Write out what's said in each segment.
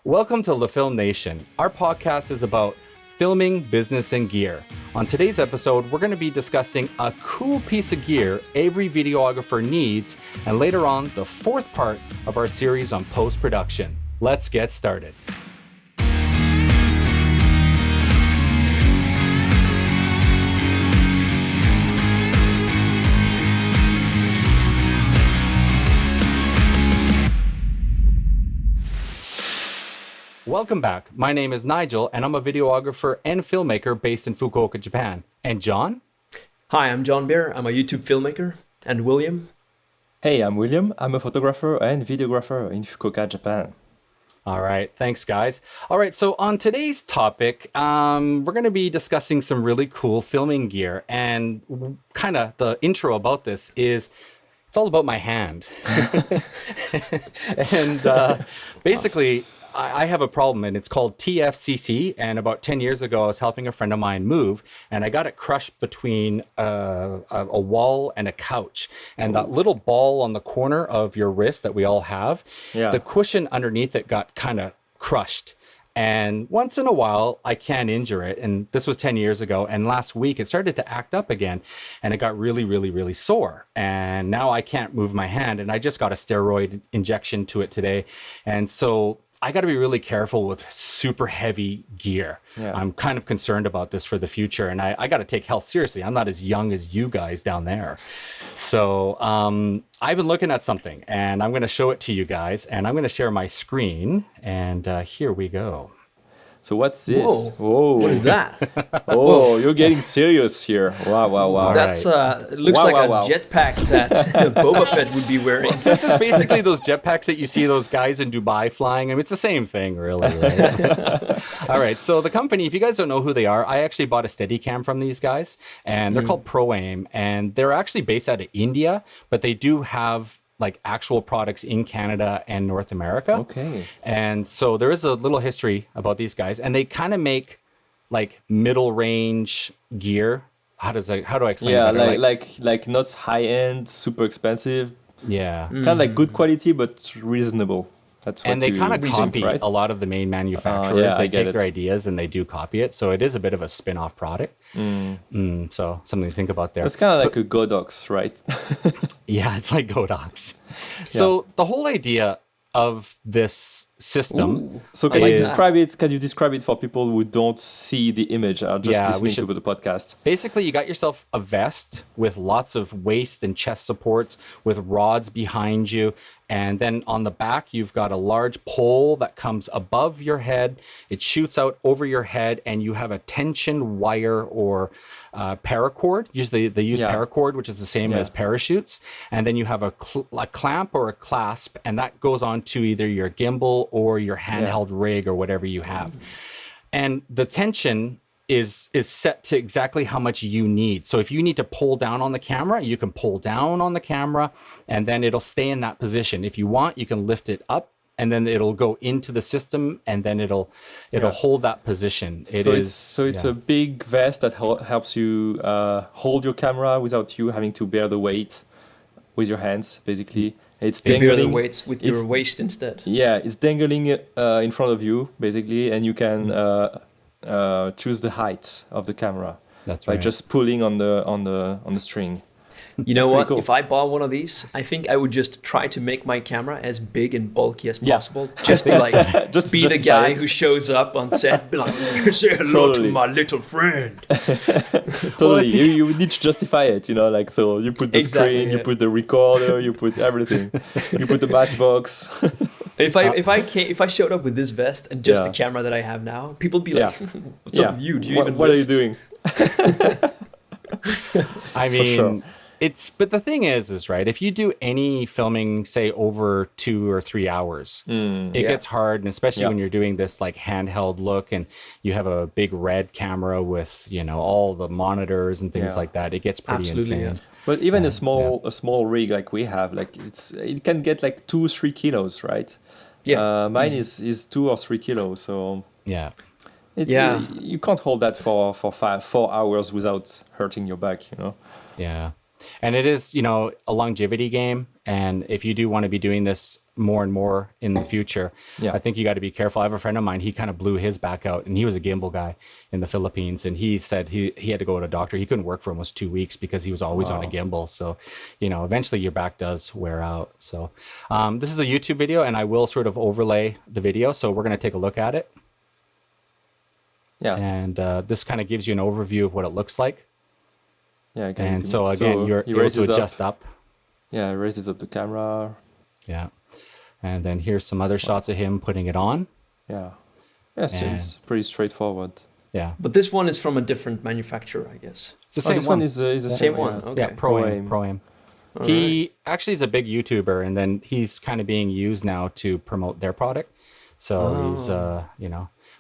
Welcome to LeFilmNation. Our podcast is about filming, business, and gear. On today's episode, we're going to be discussing a cool piece of gear every videographer needs, and later on, the fourth part of our series on post-production. Let's get started. Welcome back. My name is Nigel, and I'm a videographer and filmmaker based in Fukuoka, Japan. And John? Hi, I'm John Beer. I'm a YouTube filmmaker. And William? Hey, I'm William. I'm a photographer and videographer in Fukuoka, Japan. All right. Thanks, guys. All right. So on today's topic, we're going to be discussing some really cool filming gear. And kind of the intro about this is it's all about my hand. And basically, I have a problem, and it's called TFCC. And about 10 years ago, I was helping a friend of mine move, and I got it crushed between a wall and a couch. And that little ball on the corner of your wrist that we all have, the cushion underneath it got kind of crushed. And once in a while, I can injure it. And this was 10 years ago. And last week, it started to act up again. And it got really, really, really sore. And now I can't move my hand. And I just got a steroid injection to it today. And so I got to be really careful with super heavy gear. I'm kind of concerned about this for the future. And I got to take health seriously. I'm not as young as you guys down there. So I've been looking at something, and I'm going to show it to you guys. And I'm going to share my screen. And here we go. So what's this? Whoa. What is that? Oh, you're getting serious here. Wow. That's looks like a jetpack that Boba Fett would be wearing. This is basically those jetpacks that you see those guys in Dubai flying. I mean, it's the same thing, really. Right? All right. So the company, if you guys don't know who they are, I actually bought a Steadicam from these guys, and they're called ProAim, and they're actually based out of India, but they do have like actual products in Canada and North America. Okay. And so there is a little history about these guys, and they kind of make like middle range gear. How do I explain it better? like not high end, super expensive. Yeah. Kind of like good quality, but reasonable. That's what and they kind of copy right? a lot of the main manufacturers. They take their it. ideas and they do copy it. So it is a bit of a spin-off product. So something to think about there. It's kind of like a Godox, right? Yeah, it's like Godox. So the whole idea of this system. So can you describe it? Can you describe it for people who don't see the image, are just listening to the podcast? Basically, you got yourself a vest with lots of waist and chest supports with rods behind you. And then on the back, you've got a large pole that comes above your head. It shoots out over your head, and you have a tension wire or paracord. Usually they use paracord, which is the same as parachutes. And then you have a clamp or a clasp, and that goes on to either your gimbal or your handheld rig or whatever you have. And the tension is set to exactly how much you need. So if you need to pull down on the camera, you can pull down on the camera, and then it'll stay in that position. If you want, you can lift it up, and then it'll go into the system, and then it'll hold that position. It's a big vest that helps you hold your camera without you having to bear the weight with your hands, basically. It's dangling. Bear the weights with your waist instead. Yeah, it's dangling in front of you, basically, and you can choose the height of the camera by just pulling on the string. You know what? Cool. If I bought one of these, I think I would just try to make my camera as big and bulky as possible, just to like just be the guy who shows up on set, be like, say hello to my little friend. Totally, you need to justify it, like so. You put the screen, you put the recorder, you put everything, you put the matchbox. If I showed up with this vest and just the camera that I have now, people would be like, "What's up with you? Do you even what are you lift?" doing?" I mean, but the thing is right, if you do any filming, say over 2 or 3 hours, it gets hard, and especially when you're doing this like handheld look and you have a big red camera with, all the monitors and things like that, it gets pretty insane. Yeah. But even a small rig like we have, like it can get like 2-3 kilos, right? Mine is 2 or 3 kilos, so you can't hold that for 4 hours without hurting your back, Yeah. And it is, a longevity game. And if you do want to be doing this more and more in the future, I think you got to be careful. I have a friend of mine, he kind of blew his back out, and he was a gimbal guy in the Philippines. And he said he had to go to a doctor. He couldn't work for almost 2 weeks because he was always on a gimbal. So, eventually your back does wear out. So this is a YouTube video, and I will sort of overlay the video. So we're going to take a look at it. Yeah. And this kind of gives you an overview of what it looks like. Yeah. And so again, you're able to adjust up. Yeah, raises up the camera. Yeah. And then here's some other shots of him putting it on. Yeah. Yeah, seems pretty straightforward. Yeah. But this one is from a different manufacturer, I guess. It's the same this one. one is the Same one. Okay. Yeah, ProAim. He actually is a big YouTuber, and then he's kind of being used now to promote their product. So he's,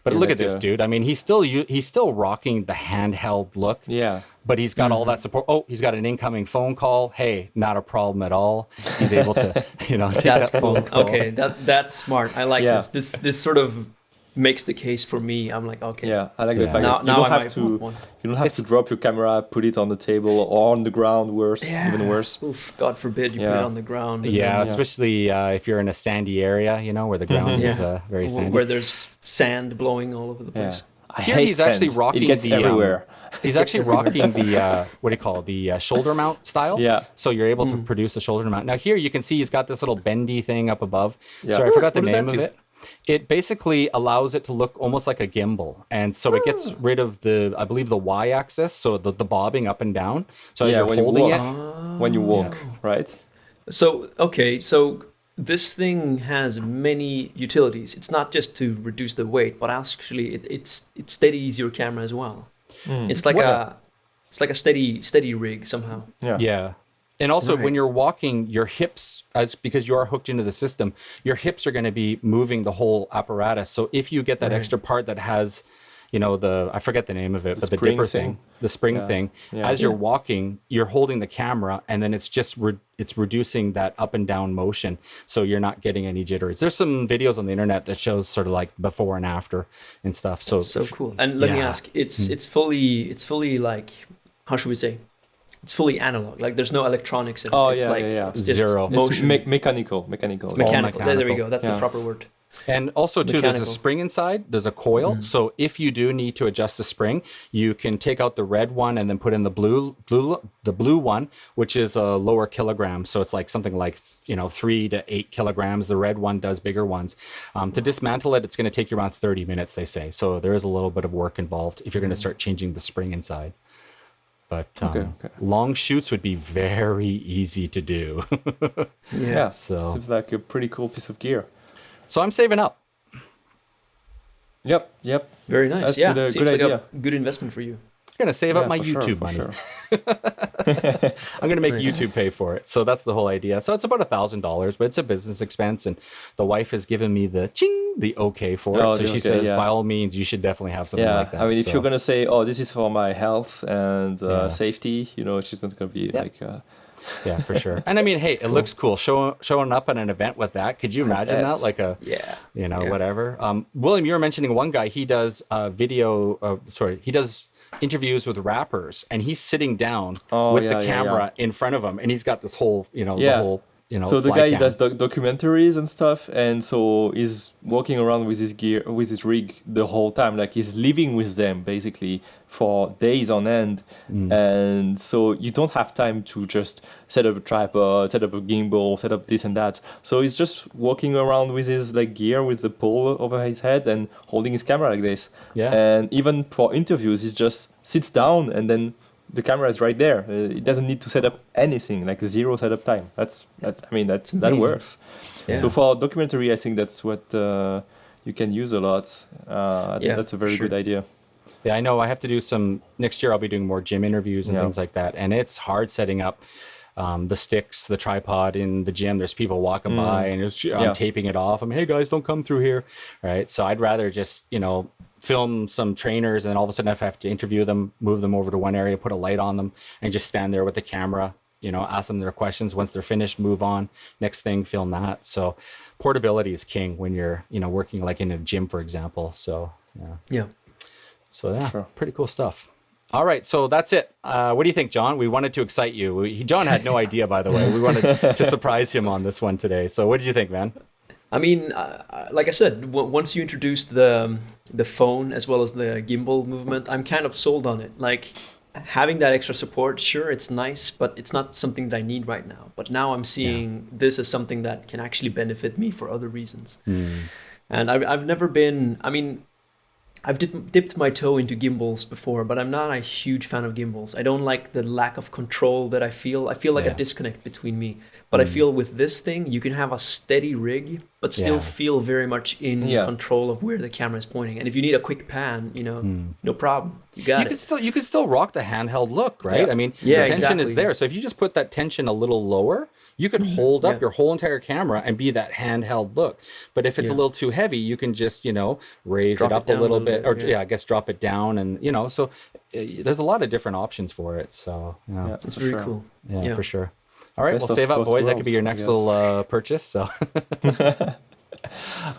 But look at this dude. I mean, he's still rocking the handheld look. Yeah. But he's got all that support. Oh, he's got an incoming phone call. Hey, not a problem at all. He's able to, take That's that cool. phone call. Okay, that's smart. I like this. This sort of makes the case for me. I'm like, okay. Yeah, I like the fact that you don't have to drop your camera, put it on the table or on the ground. Even worse. Oof, God forbid you put it on the ground. Yeah, especially if you're in a sandy area, where the ground is very sandy. Where there's sand blowing all over the place. Here he's actually rocking it gets everywhere. He's actually rocking the what do you call it? The shoulder mount style. Yeah. So you're able to produce the shoulder mount. Now here you can see he's got this little bendy thing up above. Yeah. Sorry, I forgot the name of it. It basically allows it to look almost like a gimbal, and so it gets rid of the y-axis, so the bobbing up and down. So as you're holding it, when you walk, right? So this thing has many utilities. It's not just to reduce the weight, but actually it steadies your camera as well. It's like a steady rig somehow. Yeah. And also when you're walking, your hips, because you are hooked into the system, your hips are going to be moving the whole apparatus. So if you get that extra part that has, I forget the name of it, but the dipper thing, the spring thing, as you're walking, you're holding the camera, and then it's just it's reducing that up and down motion, so you're not getting any jitters. There's some videos on the internet that shows sort of like before and after and stuff. So that's so cool. And let me ask, it's fully like, how should we say? It's fully analog. Like there's no electronics in it. Oh, it's It's just zero. motion. It's mechanical. Mechanical. There we go. That's the proper word. And also too, there's a spring inside. There's a coil. So if you do need to adjust the spring, you can take out the red one and then put in the blue one, which is a lower kilogram. So it's like something like 3 to 8 kilograms. The red one does bigger ones. To dismantle it, it's going to take you around 30 minutes, they say. So there is a little bit of work involved if you're going to start changing the spring inside. But long shoots would be very easy to do. So seems like a pretty cool piece of gear. So I'm saving up. Yep. Very nice. That's Seems good like idea. a good investment for you. I'm going to save up my YouTube money. Sure. I'm going to make YouTube pay for it. So that's the whole idea. So it's about $1,000, but it's a business expense. And the wife has given me the okay for it. So she says, by all means, you should definitely have something like that. I mean, if you're going to say, this is for my health and safety, she's not going to be like... Yeah, for sure. And I mean, hey, it looks cool. Showing up at an event with that. Could you imagine that? Like whatever. William, you were mentioning one guy, he does he does interviews with rappers, and he's sitting down with the camera in front of him, and he's got this whole, the whole, so the guy does documentaries and stuff, and so he's walking around with his gear, with his rig the whole time, like he's living with them basically for days on end. And so you don't have time to just set up a tripod, set up a gimbal, set up this and that. So he's just walking around with his gear with the pole over his head and holding his camera like this. And even for interviews, he just sits down and then the camera is right there. It doesn't need to set up anything, like zero setup time. That works. So for documentary, I think that's what you can use a lot. That's a very good idea. Yeah, I know. I have to do next year I'll be doing more gym interviews and things like that. And it's hard setting up the sticks, the tripod in the gym. There's people walking by and I'm taping it off. I'm, hey guys, don't come through here. Right. So I'd rather just, film some trainers, and all of a sudden if I have to interview them, move them over to one area, put a light on them, and just stand there with the camera, ask them their questions. Once they're finished, move on. Next thing, film that. So portability is king when you're, working like in a gym, for example. So, So pretty cool stuff. All right, so that's it. What do you think, John? We wanted to excite you. John had no idea, by the way. We wanted to surprise him on this one today. So what did you think, man? I mean, like I said, once you introduced the phone as well as the gimbal movement, I'm kind of sold on it. Like having that extra support, sure, it's nice, but it's not something that I need right now. But now I'm seeing this as something that can actually benefit me for other reasons. And I've never been, I mean, I've dipped my toe into gimbals before, but I'm not a huge fan of gimbals. I don't like the lack of control that I feel. I feel like a disconnect between me. But I feel with this thing, you can have a steady rig, but still feel very much in control of where the camera is pointing. And if you need a quick pan, no problem. You got it. You could still rock the handheld look, right? Yeah. I mean, Yeah, the tension is exactly. there. So if you just put that tension a little lower, you could hold up your whole entire camera and be that handheld look. But if it's a little too heavy, you can just, raise Drop it it up a down little a little bit, bit, or I guess drop it down, and so there's a lot of different options for it. So It's for very sure. cool. yeah, for sure. All right, Best well, of save up, both boys. That could be worlds, your I next guess. little purchase. So,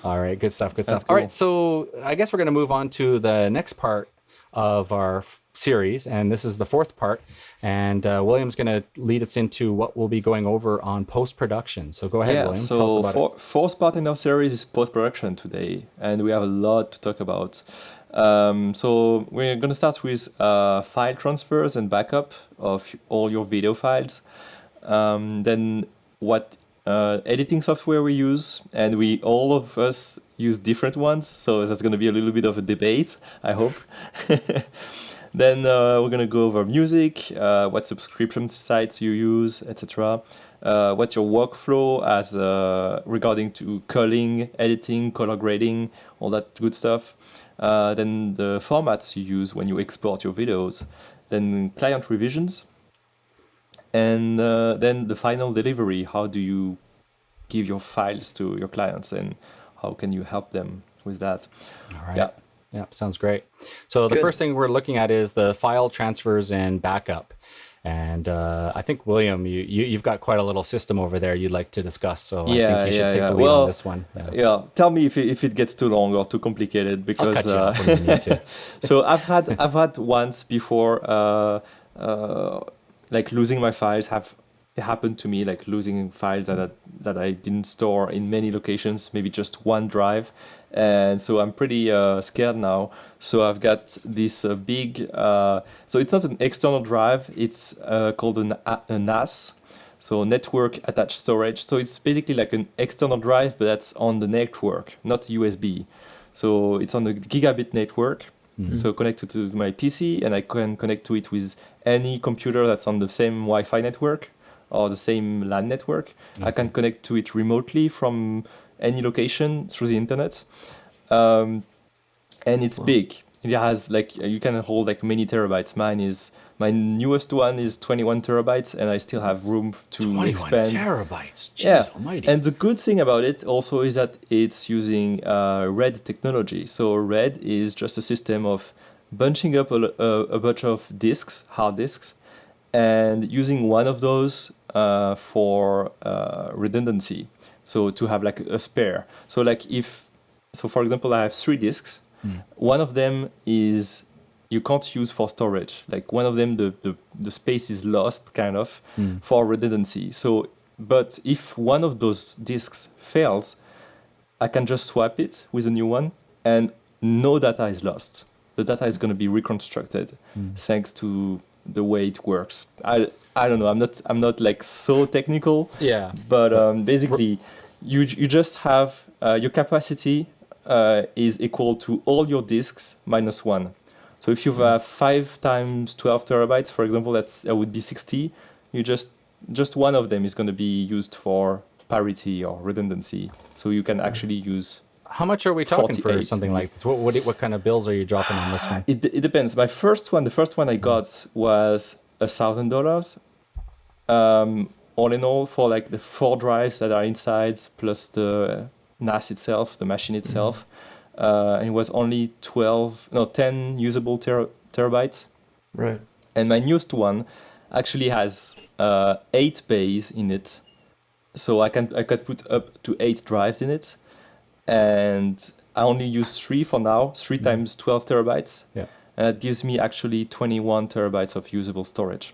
all right, good stuff. Good stuff. That's All cool. right, so I guess we're going to move on to the next part of our series, and this is the fourth part. And William's going to lead us into what we'll be going over on post-production. So go ahead, William. Tell us So about it. fourth part in our series is post-production today, and we have a lot to talk about. So we're going to start with file transfers and backup of all your video files. Then what editing software we use, and all of us use different ones, so there's going to be a little bit of a debate, I hope. Then we're going to go over music, what subscription sites you use, etc. What's your workflow as regarding to culling, editing, color grading, all that good stuff. Then the formats you use when you export your videos. Then client revisions. And then the final delivery. How do you give your files to your clients, and how can you help them with that? All right. Yeah, sounds great. So the first thing we're looking at is the file transfers and backup. And I think, William, you've got quite a little system over there you'd like to discuss. So I think you should take the lead on this one. Yeah. Tell me if it gets too long or too complicated, because I'll cut you off when you need to. So I've had once before like losing my files. It happened to me, like losing files that I didn't store in many locations, maybe just one drive. And so I'm pretty scared now. So I've got this big, so it's not an external drive, it's called a NAS, so network attached storage. So it's basically like an external drive, but that's on the network, not USB. So it's on the gigabit network, so connected to my PC, and I can connect to it with any computer that's on the same Wi-Fi network or the same LAN network. Okay. I can connect to it remotely from any location through the internet. And it's big. It has you can hold like many terabytes. My newest one is 21 terabytes, and I still have room to expand. 21 terabytes. Jeez almighty. And the good thing about it also is that it's using RED technology. So RED is just a system of bunching up a bunch of disks, hard disks, and using one of those for redundancy. So to have like a spare. So for example, I have 3 disks. One of them is you can't use for storage. Like one of them, the space is lost kind of for redundancy. So, but if one of those disks fails, I can just swap it with a new one, and no data is lost. The data is going to be reconstructed thanks to the way it works. I don't know. I'm not like so technical. Yeah. But basically, you just have your capacity is equal to all your disks minus 1. So if you have 5 times 12 terabytes, for example, that would be 60. You just one of them is going to be used for parity or redundancy. So you can actually use. How much are we talking for 48. something like this? What kind of bills are you dropping on this one? It depends. The first one I got was $1,000. All in all, for like the 4 drives that are inside plus the NAS itself, the machine itself, and it was only 10 usable terabytes. Right. And my newest one actually has 8 bays in it, so I could put up to 8 drives in it, and I only use 3 for now, 3 times 12 terabytes. Yeah. and that gives me actually 21 terabytes of usable storage.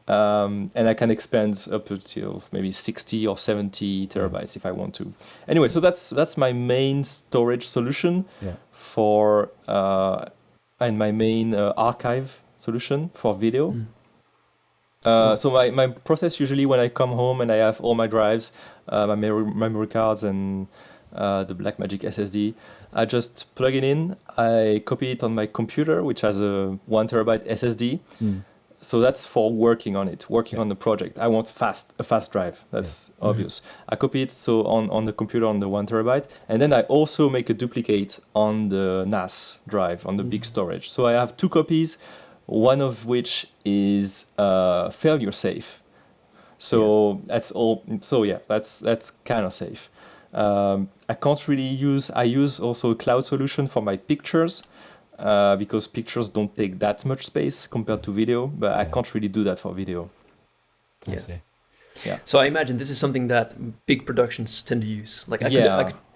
And I can expand up to maybe 60 or 70 terabytes if I want to. Anyway, so that's my main storage solution for and my main archive solution for video. So my process usually when I come home and I have all my drives, my memory cards and the Blackmagic SSD, I just plug it in, I copy it on my computer, which has a 1 terabyte SSD. So that's for working on the project. I want a fast drive. That's obvious. I copy it so on the computer on the 1 terabyte, and then I also make a duplicate on the NAS drive on the big storage. So I have 2 copies, one of which is failure safe. So that's all. So that's kind of safe. I can't really use. I use also a cloud solution for my pictures. Because pictures don't take that much space compared to video, but I can't really do that for video. I see. Yeah. So I imagine this is something that big productions tend to use. Like,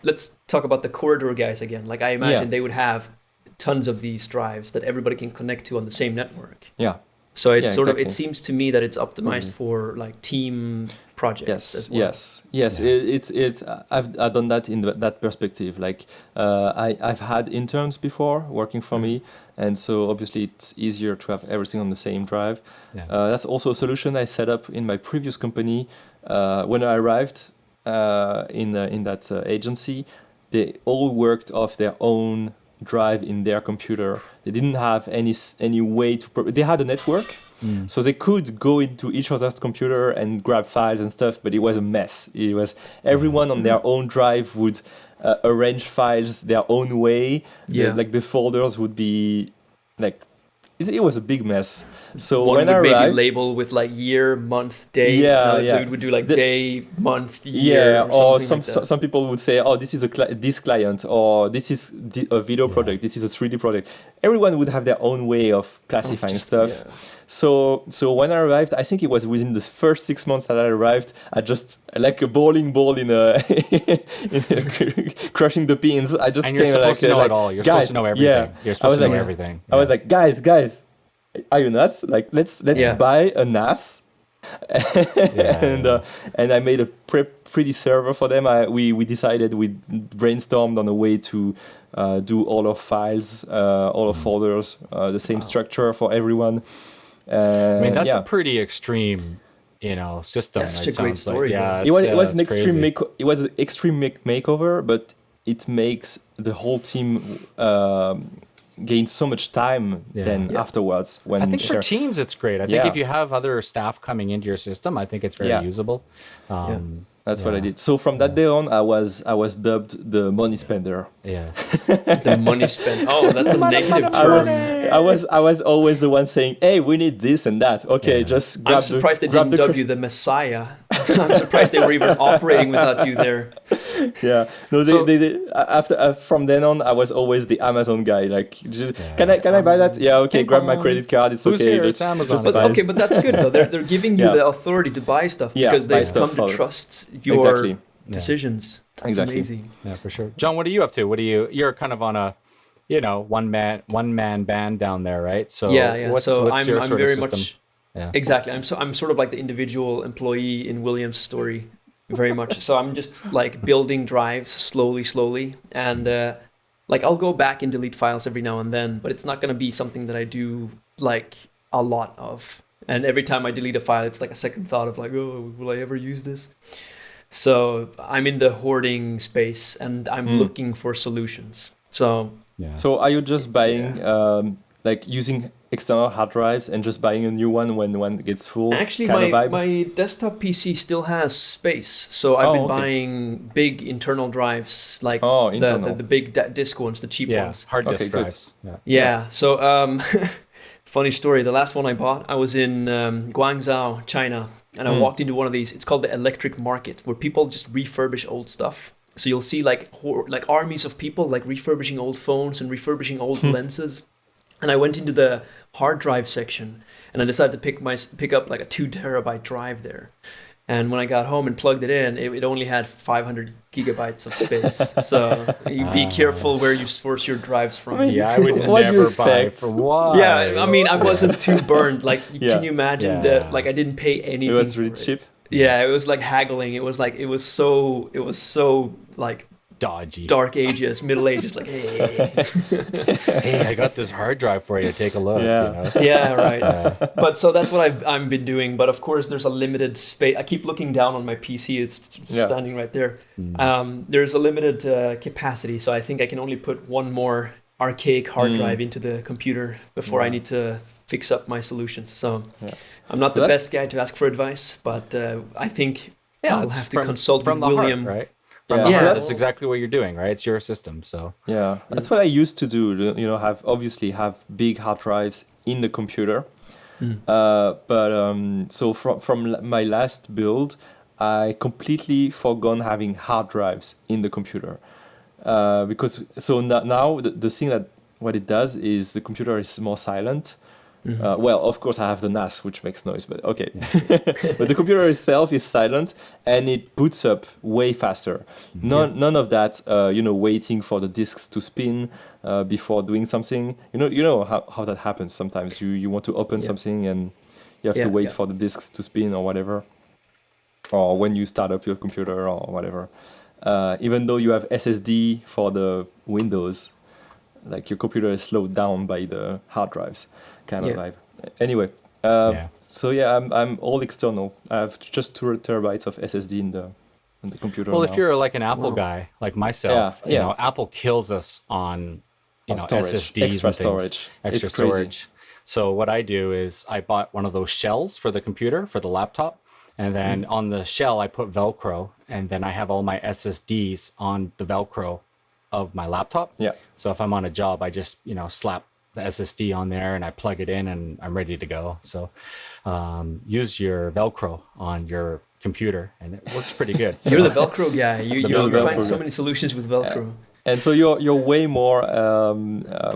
let's talk about the corridor guys again. Like, I imagine they would have tons of these drives that everybody can connect to on the same network. Yeah. So it's it seems to me that it's optimized for like team projects. As well. Yes. It's I've done that in that perspective. Like I've had interns before working for me, and so obviously it's easier to have everything on the same drive. That's also a solution I set up in my previous company. When I arrived in that agency, they all worked off their own drive in their computer. They didn't have any way to they had a network, so they could go into each other's computer and grab files and stuff, but it was a mess. It was everyone on their own drive would arrange files their own way. Like the folders would be like it was a big mess. So one when would I arrived, maybe label with like year, month, day. Dude would do like day, month, year. Or something like that. some people would say, oh, this is this client, or this is a video project, this is a 3D project. Everyone would have their own way of classifying stuff. So when I arrived, I think it was within the first 6 months that I arrived, I just like a bowling ball in a crushing the pins. I just and you're supposed to know it all. You're supposed to know everything. You're supposed to know everything. I was like, guys, are you nuts? Like, let's buy a NAS. And I made a pretty server for them. We decided, we brainstormed on a way to do all of files, all of folders, the same structure for everyone. I mean, that's a pretty extreme, system. That's such a great story. Like, it was an extreme it was an extreme makeover, but it makes the whole team gain so much time afterwards. When I think for teams it's great. I think if you have other staff coming into your system, I think it's very usable. That's what I did. So from that day on, I was dubbed the money spender. Yes. The money spender. Oh, that's a negative term. I was always the one saying, "Hey, we need this and that." Okay, just grab. I'm surprised they didn't dub you the Messiah. I'm surprised they were even operating without you there. Yeah. No, they after from then on, I was always the Amazon guy. Like, can I buy that? Yeah. Okay. Grab my credit card. It's okay. Here? It's Amazon. But that's good though. They're giving you the authority to buy stuff because they've come to trust your decisions. It's amazing. Yeah, for sure. John, what are you up to? You're kind of on a, one man band down there, right? So what's your I'm sort very of system? much exactly. I'm sort of like the individual employee in William's story, very much. So I'm just like building drives slowly, and like I'll go back and delete files every now and then, but it's not going to be something that I do like a lot of. And every time I delete a file, it's like a second thought of like, oh, will I ever use this? So I'm in the hoarding space, and I'm looking for solutions. So are you just buying, like using external hard drives and just buying a new one when one gets full? Actually, kind of my desktop PC still has space, so I've been buying big internal drives, like the big disk ones, the cheap ones. Hard disk drives. Yeah. So funny story. The last one I bought, I was in Guangzhou, China. And I walked into one of these. It's called the electric market, where people just refurbish old stuff. So you'll see like armies of people like refurbishing old phones and refurbishing old lenses. And I went into the hard drive section, and I decided to pick up like a 2 terabyte drive there. And when I got home and plugged it in, it only had 500 gigabytes of space. So you be careful where you source your drives from. Yeah, I would What do you never buy expect? from why. Yeah, I mean, I wasn't too burned. Like, can you imagine Yeah. that? Like, I didn't pay anything. It was really for cheap. Yeah, it was like haggling. It was so like Dodgy. dark ages, middle ages. Like, hey, Hey, I got this hard drive for you. Take a look. Yeah. You know? yeah, right. But so that's what I've been doing. But of course, there's a limited space. I keep looking down on my PC. It's standing right there. There's a limited capacity, so I think I can only put one more archaic hard drive into the computer before I need to fix up my solutions. So I'm not the best guy to ask for advice, but I think I'll have to consult with William. Heart, right? Yeah, So so that's exactly what you're doing, right? It's your system, so. Yeah, that's what I used to do. You know, have big hard drives in the computer. So from my last build, I completely forgone having hard drives in the computer because now the thing that what it does is the computer is more silent. Well, of course, I have the NAS, which makes noise, but okay. But the computer itself is silent, and it boots up way faster. None of that, waiting for the disks to spin before doing something. You know how that happens sometimes. You want to open something, and you have to wait for the disks to spin or whatever. Or when you start up your computer or whatever. Even though you have SSD for the Windows, like your computer is slowed down by the hard drives kind of vibe. Anyway, so I'm all external. I have just 2 terabytes of SSD in the computer. Well, now. if you're like an Apple guy, like myself, you know, Apple kills us on storage, SSDs extra and things, storage. extra It's crazy. storage. So what I do is I bought one of those shells for the computer, for the laptop. And then on the shell, I put Velcro, and then I have all my SSDs on the Velcro of my laptop. Yeah. So if I'm on a job, I just, slap the SSD on there and I plug it in and I'm ready to go. So use your Velcro on your computer and it works pretty good. So, You're the Velcro guy. You Velcro find so guy. many solutions with Velcro. And so you're way more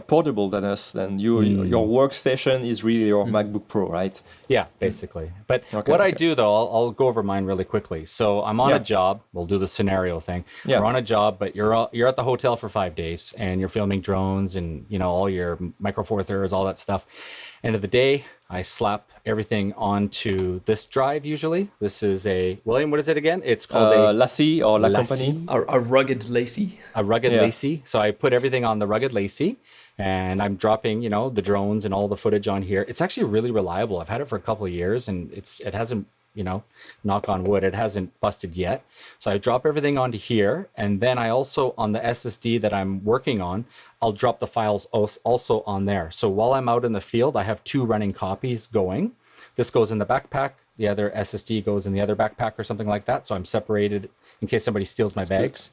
portable than us. Then your workstation is really your MacBook Pro, right? Yeah, basically. But Okay, what I okay. do though, I'll go over mine really quickly. So I'm on a job. We'll do the scenario thing. Yeah. We're on a job, but you're at the hotel for 5 days and you're filming drones and all your Micro Four Thirds, all that stuff. End of the day, I slap everything onto this drive usually. This is a William. What is it again? It's called a Lassie or La Lassie. Compagnie. A rugged lacy. a rugged lacy. So I put everything on the rugged lacy and I'm dropping, the drones and all the footage on here. It's actually really reliable. I've had it for a couple of years and it hasn't, knock on wood, it hasn't busted yet. So I drop everything onto here. And then I also, on the SSD that I'm working on, I'll drop the files also on there. So while I'm out in the field, I have 2 running copies going. This goes in the backpack. The other SSD goes in the other backpack or something like that. So I'm separated in case somebody steals my bags.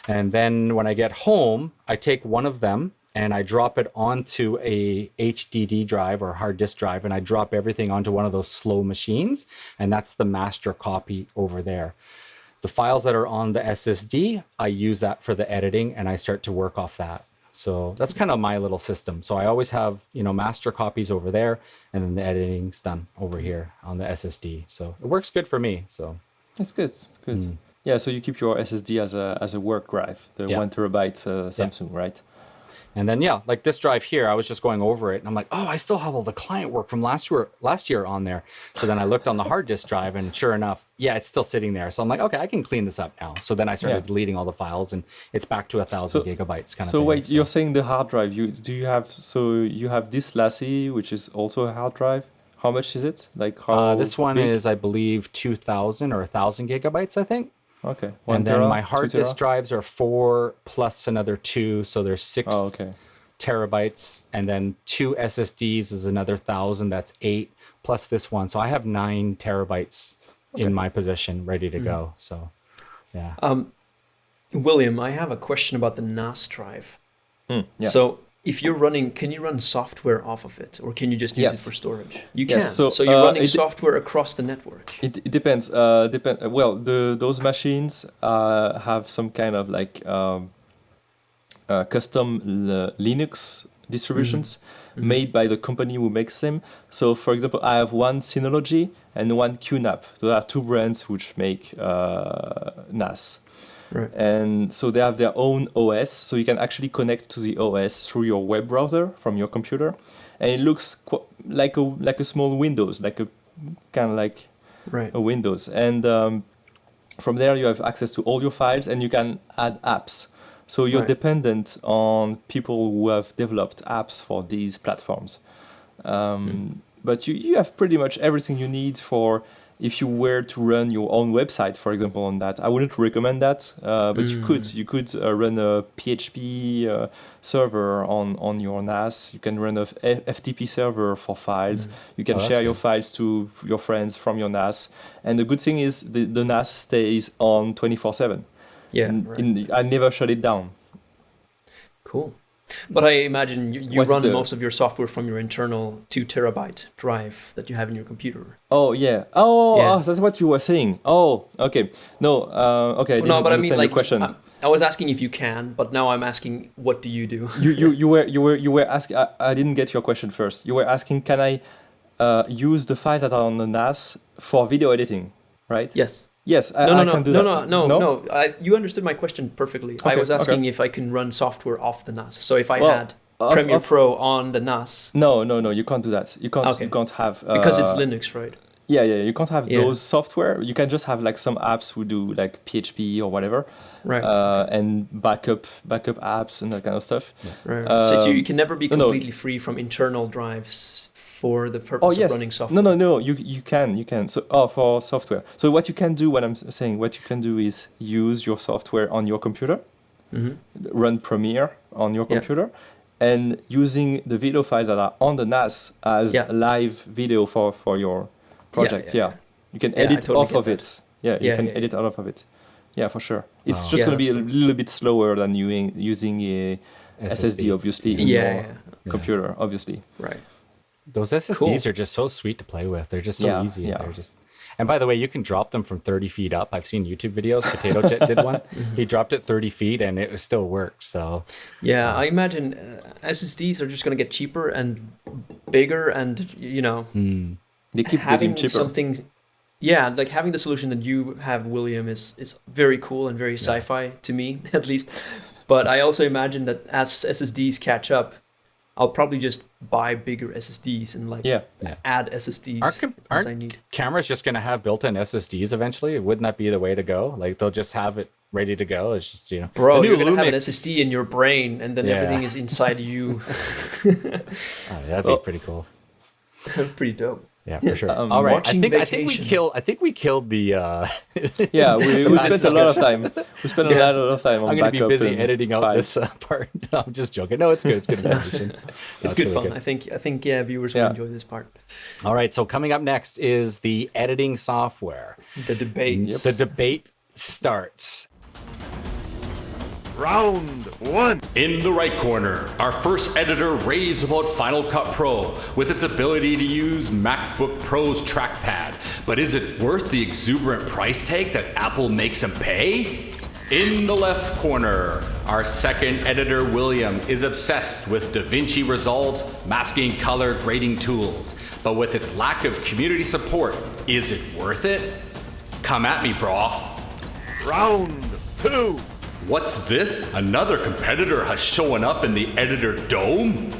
And then when I get home, I take one of them and I drop it onto a HDD drive or hard disk drive, and I drop everything onto one of those slow machines, and that's the master copy over there. The files that are on the SSD, I use that for the editing, and I start to work off that. So that's kind of my little system. So I always have, master copies over there, and then the editing's done over here on the SSD. So it works good for me. So That's good. It's good. Yeah. So you keep your SSD as a work drive, the 1 terabyte Samsung, right? And then, like this drive here, I was just going over it and I'm like, oh, I still have all the client work from last year on there. So then I looked on the hard disk drive and sure enough, it's still sitting there. So I'm like, okay, I can clean this up now. So then I started deleting all the files and it's back to 1,000 gigabytes kind of thing. So wait, you're saying the hard drive, you have this Lassie, which is also a hard drive. How much is it? Like how this one big? is, I believe, 2,000 or 1,000 gigabytes, I think. Okay. And then my hard 2 disk drives are 4 plus another 2, so there's 6 terabytes, and then 2 SSDs is another 1,000. That's 8 plus this one. So I have 9 terabytes in my possession, ready to go. So, yeah. William, I have a question about the NAS drive. So if you're running, can you run software off of it, or can you just use it for storage? You can. So, you're running software across the network. It depends. Well, those machines have some kind of like custom Linux distributions made by the company who makes them. So, for example, I have one Synology and one QNAP. Those are two brands which make NAS. Right. And so they have their own OS, so you can actually connect to the OS through your web browser from your computer, and it looks like a small Windows, like a kind of like Right. a Windows. And from there you have access to all your files, and you can add apps. So you're Right. dependent on people who have developed apps for these platforms. But you have pretty much everything you need for if you were to run your own website, for example, on that. I wouldn't recommend that, but you could run a PHP server on your NAS. You can run a FTP server for files. You can share your files to your friends from your NAS. And the good thing is the NAS stays on 24/7. Yeah. Right. I never shut it down. Cool. But I imagine you What's run the- most of your software from your internal 2 terabyte drive that you have in your computer. Oh yeah. Yeah. Oh, that's what you were saying. Oh, okay. No, okay. I didn't No, but I understand mean, your like, question. I was asking if you can, but now I'm asking, what do you do? You were asking. I didn't get your question first. You were asking, can I use the files that are on the NAS for video editing, right? Yes. Yes, I can do that. No. You understood my question perfectly. I was asking if I can run software off the NAS. So if I had Premiere Pro on the NAS. No, you can't do that. You can't. Okay. You can't have Because it's Linux, right? Yeah. You can't have those software. You can just have like some apps who do like PHP or whatever, Right. And backup apps and that kind of stuff. Right. So you can never be completely free from internal drives for the purpose of running software. No. You can. So for software. So what you can do, what you can do is use your software on your computer, run Premiere on your computer, and using the video files that are on the NAS as live video for your project. Yeah. You can edit off of it. Yeah, you can edit out of it. Yeah, for sure. It's just going to be a little bit slower than using a SSD, obviously, in your computer, obviously. Right. Those SSDs are just so sweet to play with. They're just so easy. Yeah. They're just, and by the way, you can drop them from 30 feet up. I've seen YouTube videos. Potato Jet did one. He dropped it 30 feet and it still works. So yeah, I imagine SSDs are just going to get cheaper and bigger, and they keep getting cheaper. Like having the solution that you have, William, is very cool and very sci-fi to me, at least. But I also imagine that as SSDs catch up, I'll probably just buy bigger SSDs and add SSDs as I need. Cameras just going to have built-in SSDs eventually? Wouldn't that be the way to go? Like they'll just have it ready to go. It's just, Bro, you're going to have an SSD in your brain and then everything is inside you. That'd be pretty cool. Pretty dope. Yeah, for sure. All right. I think we killed the. Yeah, we spent a lot of time. We spent a lot of time on I'm going to be backup busy and editing out files. this part. No, I'm just joking. No, it's good. It's good information. It's good fun. I think viewers will enjoy this part. All right. So coming up next is the editing software. The debate. The debate starts. Round one. In the right corner, our first editor raves about Final Cut Pro with its ability to use MacBook Pro's trackpad. But is it worth the exuberant price tag that Apple makes him pay? In the left corner, our second editor, William, is obsessed with Davinci Resolve's masking color grading tools. But with its lack of community support, is it worth it? Come at me, brah. Round two. What's this? Another competitor has shown up in the editor dome?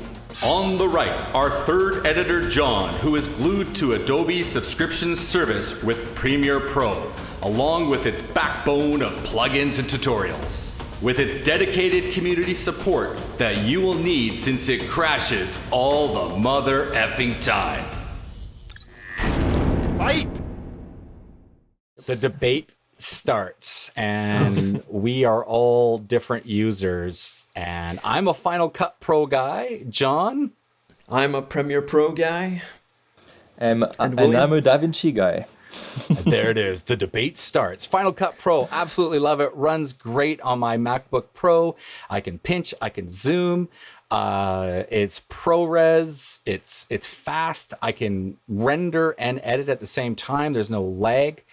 On the right, our third editor, John, who is glued to Adobe's subscription service with Premiere Pro, along with its backbone of plugins and tutorials. With its dedicated community support that you will need since it crashes all the mother effing time. Fight. The debate starts, and we are all different users, and I'm a Final Cut Pro guy. John? I'm a Premiere Pro guy. And I'm a Davinci guy. There it is. The debate starts. Final Cut Pro, absolutely love it. Runs great on my MacBook Pro. I can pinch, I can zoom. It's ProRes. It's fast. I can render and edit at the same time. There's no lag.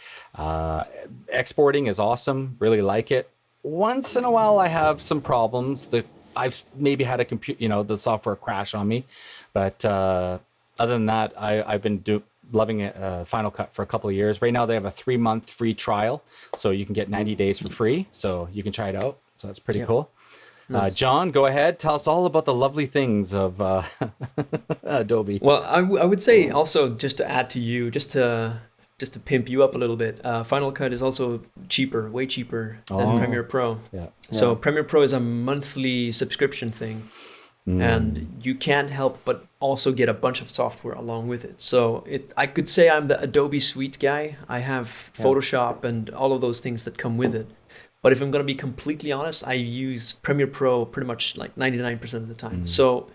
Exporting is awesome. Really like it. Once in a while, I have some problems. The I've maybe had a the software crash on me, but other than that, I've been loving it, Final Cut for a couple of years. Right now they have a 3-month free trial, so you can get 90 days for free. So you can try it out. So that's pretty cool. Nice. John, go ahead. Tell us all about the lovely things of Adobe. Well, I would say also, just to add to you, just to pimp you up a little bit, Final Cut is also cheaper, way cheaper than Premiere Pro. Yeah. So Premiere Pro is a monthly subscription thing, and you can't help but also get a bunch of software along with it. So I could say I'm the Adobe Suite guy. I have Photoshop and all of those things that come with it. But if I'm going to be completely honest, I use Premiere Pro pretty much like 99% of the time. So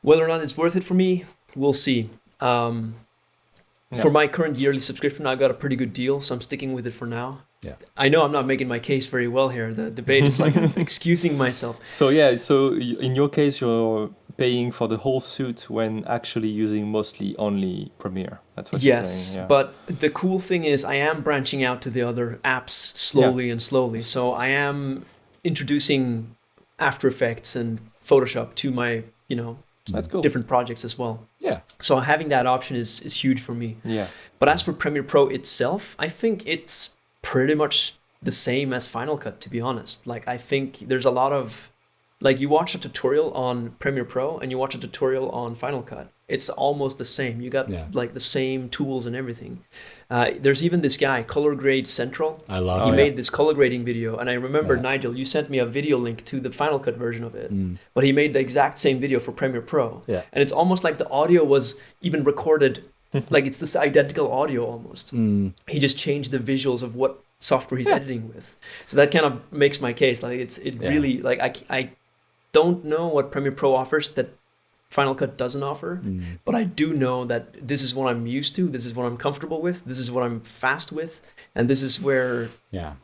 whether or not it's worth it for me, we'll see. For my current yearly subscription, I got a pretty good deal, so I'm sticking with it for now. Yeah. I know I'm not making my case very well here. The debate is like I'm excusing myself. So in your case, you're paying for the whole suite when actually using mostly only Premiere. That's what you're saying. Yeah. But the cool thing is I am branching out to the other apps slowly and slowly. So I am introducing After Effects and Photoshop to my, that's cool. different projects as well. Yeah. So having that option is huge for me. Yeah. But as for Premiere Pro itself, I think it's pretty much the same as Final Cut, to be honest. Like, I think there's a lot of, like, you watch a tutorial on Premiere Pro and you watch a tutorial on Final Cut. It's almost the same. You got like the same tools and everything. There's even this guy, Color Grade Central. I love He made this color grading video. And I remember, Nigel, you sent me a video link to the Final Cut version of it. But he made the exact same video for Premiere Pro. Yeah. And it's almost like the audio was even recorded, like it's this identical audio almost. He just changed the visuals of what software he's editing with. So that kind of makes my case. Like really, like I don't know what Premiere Pro offers that Final Cut doesn't offer, but I do know that this is what I'm used to, this is what I'm comfortable with, this is what I'm fast with, and this is where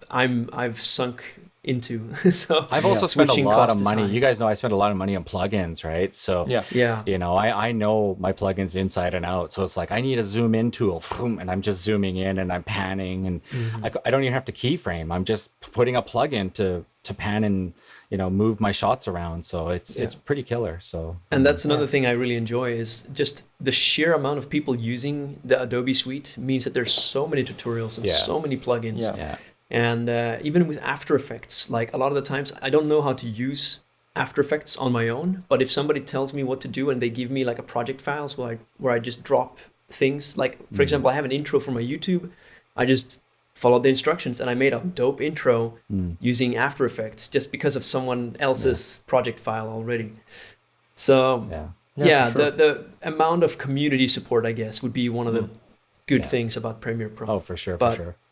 I've sunk into. So I've also spent a lot of money. high. You guys know I spent a lot of money on plugins, right? So I know my plugins inside and out. So it's like I need a zoom in tool, and I'm just zooming in and I'm panning, and I don't even have to keyframe. I'm just putting a plugin to pan and move my shots around. So it's pretty killer. So that's another thing I really enjoy is just the sheer amount of people using the Adobe Suite means that there's so many tutorials and so many plugins. And even with After Effects, like a lot of the times I don't know how to use After Effects on my own, but if somebody tells me what to do and they give me like a project file where I just drop things, like for example, I have an intro for my YouTube, I just followed the instructions and I made a dope intro using After Effects just because of someone else's project file already. So the amount of community support, I guess, would be one of the good things about Premiere Pro. Oh, for sure.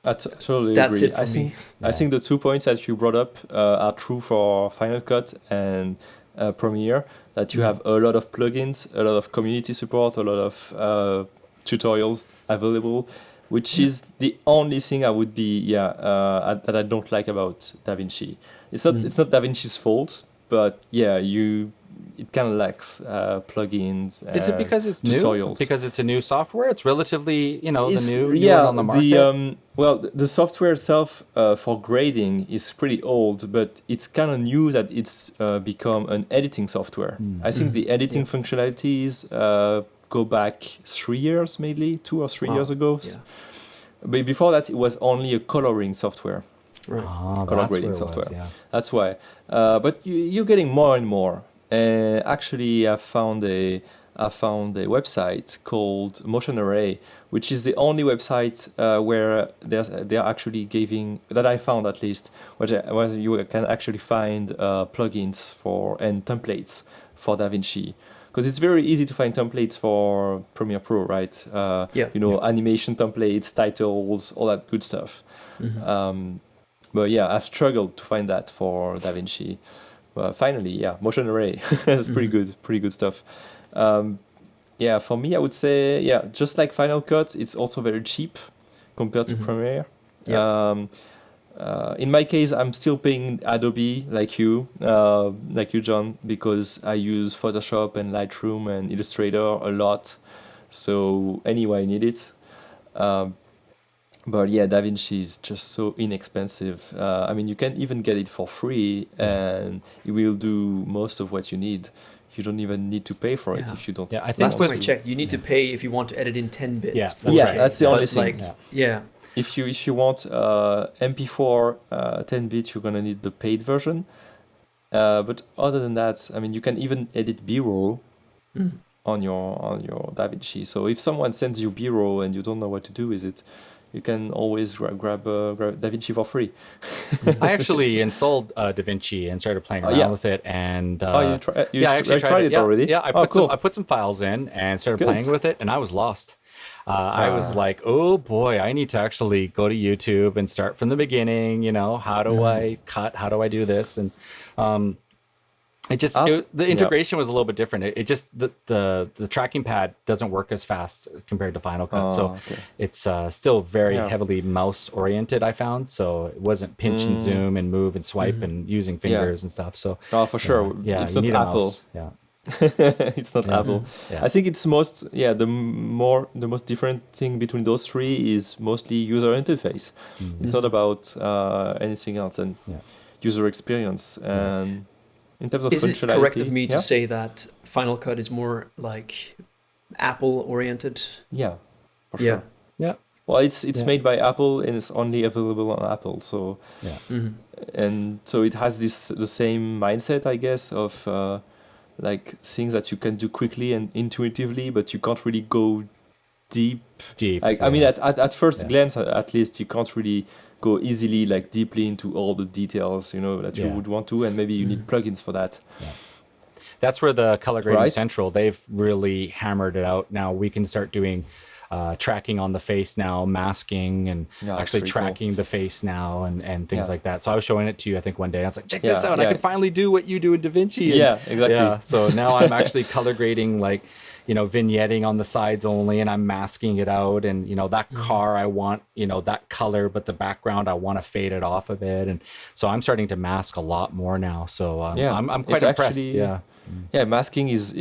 I totally that's agree. it for me. I think the 2 points that you brought up are true for Final Cut and Premiere, that you have a lot of plugins, a lot of community support, a lot of tutorials available, which is the only thing I would be that I don't like about Davinci. It's not Davinci's fault, but it kind of lacks plugins. Is it because it's tutorials. New? Because it's a new software? It's relatively the new one on the market. The software itself for grading is pretty old, but it's kind of new that it's become an editing software. I think the editing functionalities go back 3 years, maybe 2 or 3 years ago. Yeah. But before that, it was only a coloring software. Right. Color grading software. That's why. But you're getting more and more. Actually, I found a website called Motion Array, which is the only website where they're actually giving, that I found at least, where you can actually find plugins and templates for Davinci. Because it's very easy to find templates for Premiere Pro, right? Animation templates, titles, all that good stuff. But I've struggled to find that for Davinci. But finally, Motion Array is pretty good stuff. For me, I would say, just like Final Cut, it's also very cheap compared to Premiere. In my case, I'm still paying Adobe like you, John, because I use Photoshop and Lightroom and Illustrator a lot. So anyway, I need it. But yeah, Davinci is just so inexpensive. I mean, you can even get it for free, and it will do most of what you need. You don't even need to pay for it Yeah. if you don't. Yeah, I think Last time I with- checked, you need to pay if you want to edit in 10 bits. Yeah, that's Yeah, right. that's the only But thing. like, yeah. If you want MP4 10-bit, you're gonna need the paid version. But other than that, I mean, you can even edit B-roll on your Davinci. So if someone sends you B-roll and you don't know what to do with it, you can always grab Davinci for free. I actually installed Davinci and started playing around yeah. with it, and you I actually tried it. it already? Yeah, I Oh, put cool. I put some files in and started Good. playing with it, and I was lost. I was like, oh boy, I need to actually go to YouTube and start from the beginning. You know, how do I cut? How do I do this? And the integration was a little bit different. It just the tracking pad doesn't work as fast compared to Final Cut, so it's still very heavily mouse oriented. I found, so it wasn't pinch and zoom and move and swipe and using fingers and stuff. So for sure, yeah, it's you not need a Apple. mouse. Yeah. It's not Apple. Yeah. I think it's the most different thing between those three is mostly user interface. It's not about anything else and user experience. And in terms of Is it functionality, correct of me to say that Final Cut is more like Apple oriented? Yeah, for sure. Yeah. Well, it's made by Apple and it's only available on Apple. So and so it has the same mindset, I guess, of like things that you can do quickly and intuitively, but you can't really go deep. Like, I mean, at first glance, at least, you can't really go easily, like deeply into all the details, you know, that you would want to, and maybe you need plugins for that. Yeah. That's where the Color Grading Right. Central, they've really hammered it out. Now we can start doing tracking on the face now, masking, and actually pretty tracking the face now and things Yeah. like that. So I was showing it to you, I think, one day. I was like, check this Yeah, out. I yeah. can finally do what you do in DaVinci. And, Yeah, exactly. Yeah, so now I'm actually color grading, like, you know, vignetting on the sides only, and I'm masking it out. And, you know, that car, I want, you know, that color, but the background, I want to fade it off a bit. And so I'm starting to mask a lot more now. So I'm quite it's impressed. actually- Yeah, masking is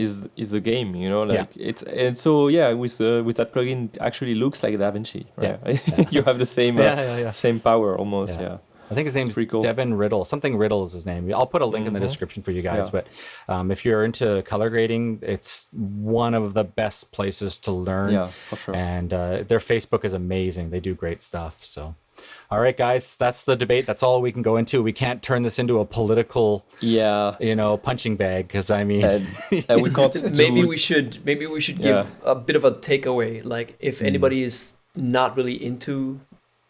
the game, you know, like it's, and so with that plugin, it actually looks like DaVinci, right? Yeah. You have the same same power almost, Yeah. I think his name's pretty cool. Devin Riddle. Something Riddle is his name. I'll put a link in the description for you guys. Yeah. But if you're into color grading, it's one of the best places to learn. Yeah, for sure. And their Facebook is amazing. They do great stuff. So, all right, guys, that's the debate. That's all we can go into. We can't turn this into a political, you know, punching bag, because I mean, and we can't maybe we should give a bit of a takeaway. Like, if anybody is not really into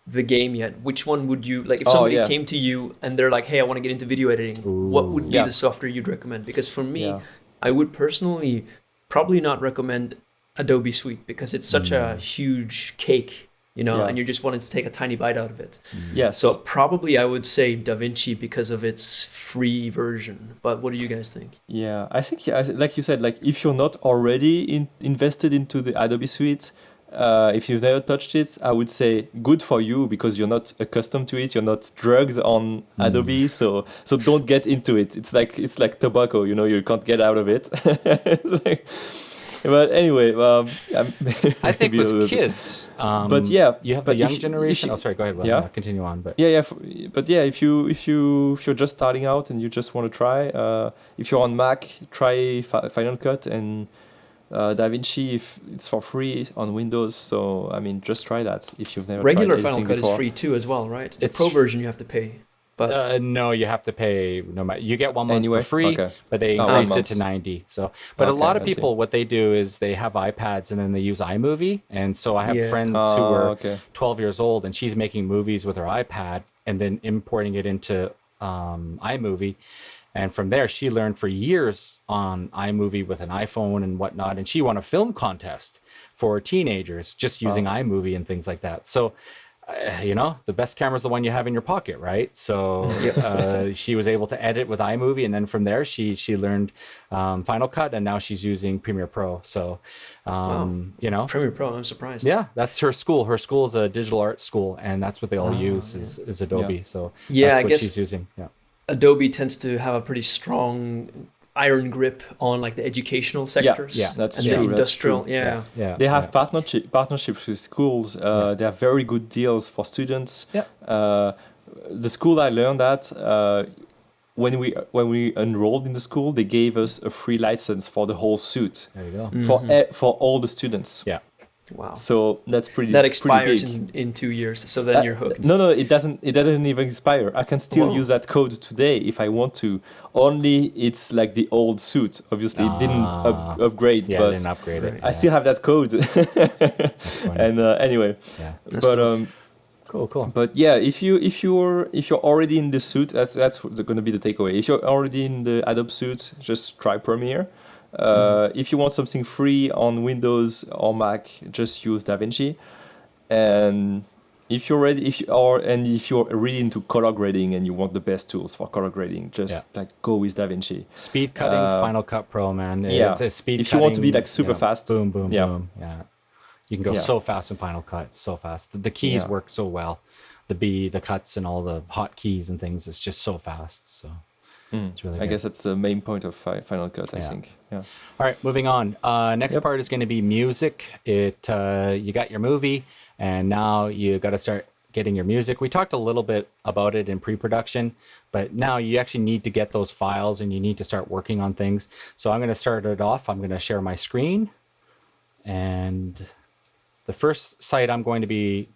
the game yet, which one would you like? If somebody came to you and they're like, "Hey, I want to get into video editing," what would be the software you'd recommend? Because for me, I would personally probably not recommend Adobe Suite, because it's such a huge cake, you know, and you're just wanting to take a tiny bite out of it. Yes. So probably I would say DaVinci because of its free version. But what do you guys think? Yeah, I think, like you said, like if you're not already invested into the Adobe Suite, if you've never touched it, I would say good for you, because you're not accustomed to it. You're not drugged on Adobe, so don't get into it. It's like tobacco, you know, you can't get out of it. But anyway, I think with kids, but yeah, you have but the young if- generation. if- Oh, sorry, go ahead. Continue on. But if you're just starting out and you just want to try, if you're on Mac, try Final Cut, and DaVinci, if it's for free on Windows. So I mean, just try that if you've never Regular tried Final editing Cut before. is free too, as well, right? The It's Pro version you have to pay. But no, you have to pay no matter. You get 1 month Anyway, for free, okay. but they Oh, increase 1 it to month. 90. So, but a Okay, lot of I see. people, what they do is they have iPads and then they use iMovie. And so I have Yeah. friends who were Okay. 12 years old, and she's making movies with her iPad and then importing it into iMovie. And from there, she learned for years on iMovie with an iPhone and whatnot. And she won a film contest for teenagers just using iMovie and things like that. So, you know, the best camera is the one you have in your pocket, right? So she was able to edit with iMovie. And then from there, she learned Final Cut, and now she's using Premiere Pro. So, you know. Premiere Pro, I'm surprised. Yeah, that's her school. Her school is a digital arts school, and that's what they all use is Adobe. Yeah. So Yeah, that's I what guess- she's using. Yeah. Adobe tends to have a pretty strong iron grip on like the educational sectors. yeah, that's and true. the That's industrial. true. Yeah. Yeah. They have partnerships with schools. They have very good deals for students. Yeah. The school I learned at, when we enrolled in the school, they gave us a free license for the whole suit There you go. for all the students. Yeah. Wow. So that's pretty. That expires pretty big. in 2 years, so then you're hooked. No, it doesn't. It doesn't even expire. I can still Whoa. use that code today if I want to. Only it's like the old suit. Obviously, it didn't upgrade. Yeah, but I didn't upgrade it. I still have that code. funny. And anyway, Yeah. but Cool. but yeah, if you're already in the suit, that's going to be the takeaway. If you're already in the Adobe suite, just try Premiere. If you want something free on Windows or Mac, just use Davinci. And if you're really into color grading and you want the best tools for color grading, just like go with Davinci. Speed cutting, Final Cut Pro, man. Yeah. It's speed If you want to be cutting, like super fast. Boom, boom, Yeah. boom. Yeah. You can go Yeah. so fast in Final Cut, so fast. The keys Yeah. work so well. The cuts and all the hot keys and things. It's just so fast. So it's really I good. guess that's the main point of Final Cut, I Yeah. think. Yeah. All right, moving on. Next part is going to be music. You got your movie, and now you got to start getting your music. We talked a little bit about it in pre-production, but now you actually need to get those files and you need to start working on things. So I'm going to start it off. I'm going to share my screen, and the first site I'm going to be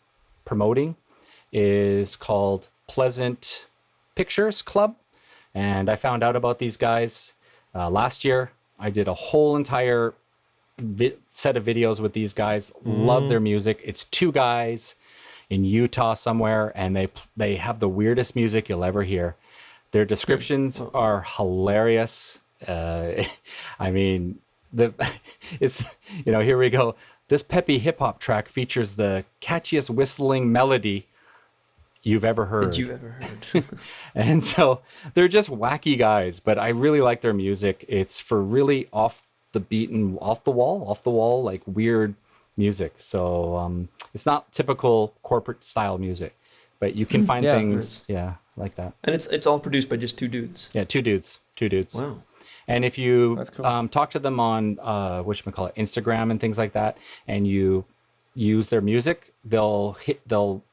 promoting is called Pleasant Pictures Club. And I found out about these guys last year. I did a whole entire set of videos with these guys. Love their music. It's two guys in Utah somewhere, and they have the weirdest music you'll ever hear. Their descriptions are hilarious. I mean, it's here we go. This peppy hip hop track features the catchiest whistling melody you've ever heard. Did you ever heard? And so they're just wacky guys, but I really like their music. It's for really off the wall, like weird music. So it's not typical corporate style music, but you can find things, like that. And it's all produced by just two dudes. Yeah, two dudes. Wow. And if you That's cool. talk to them on Instagram and things like that, and you use their music, they'll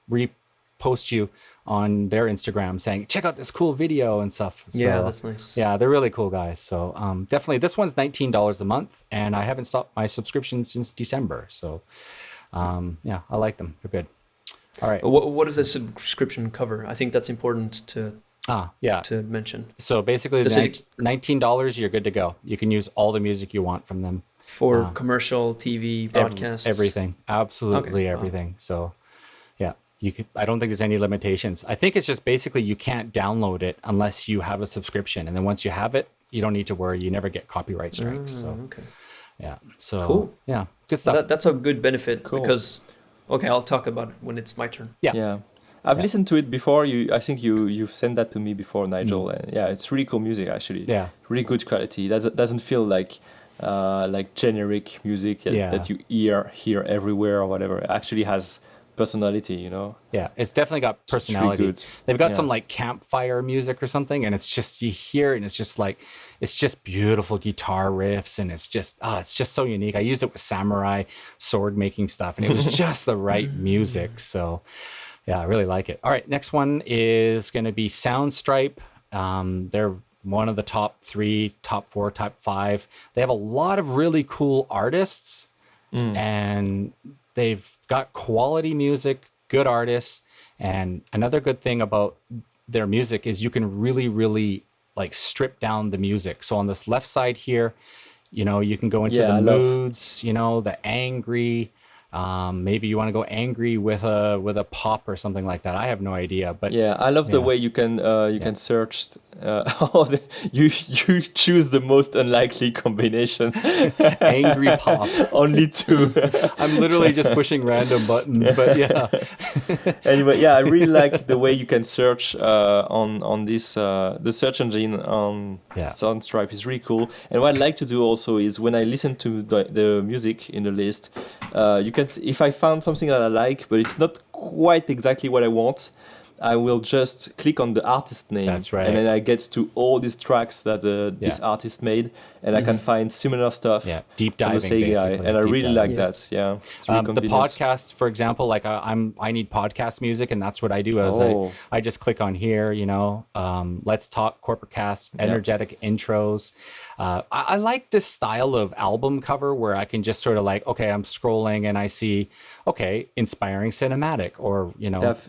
repost you on their Instagram saying, check out this cool video and stuff. So, Yeah, that's nice. Yeah, they're really cool guys. So definitely, this one's $19 a month, and I haven't stopped my subscription since December. So I like them. They're good. All right. What does the subscription cover? I think that's important to mention. So basically, Does it- $19, you're good to go. You can use all the music you want from them. For commercial, TV, broadcasts? Everything. Absolutely Okay, wow. everything. So I don't think there's any limitations. I think it's just basically you can't download it unless you have a subscription. And then once you have it, you don't need to worry. You never get copyright strikes. So Okay. yeah. So Cool. yeah, good stuff. That's a good benefit Cool. because, I'll talk about it when it's my turn. Yeah. I've listened to it before. I think you've sent that to me before, Nigel. And it's really cool music actually. Yeah. Really good quality. That doesn't feel like generic music that you hear everywhere or whatever. It actually has personality, Yeah, it's definitely got really personality. good. They've got Yeah. some like campfire music or something, and it's just, you hear it and it's just beautiful guitar riffs, and it's just so unique. I used it with samurai sword making stuff, and it was just the right music. So yeah, I really like it. All right, next one is going to be Soundstripe. They're one of the top 3, top 4, top 5. They have a lot of really cool artists, and they've got quality music, good artists. And another good thing about their music is you can really, really like strip down the music. So on this left side here, you can go into the moods, the angry, maybe you want to go angry with a pop or something like that. I have no idea, but I love the way you can can search. You choose the most unlikely combination. angry pop. Only 2. I'm literally just pushing random buttons, but yeah. Anyway, I really like the way you can search on this the search engine on Soundstripe is really cool. And what I like to do also is when I listen to the music in the list, you can, if I found something that I like but it's not quite exactly what I want, I will just click on the artist name. That's right. And then I get to all these tracks that this artist made, and I can find similar stuff. Yeah, deep from the diving, same guy, basically. and I Deep really diving. like that. Yeah, it's really The convenient. podcasts, for example, like I need podcast music, and that's what I do. I just click on here, let's talk corporate cast, energetic intros. I like this style of album cover where I can just sort of like, okay, I'm scrolling and I see, okay, inspiring cinematic, or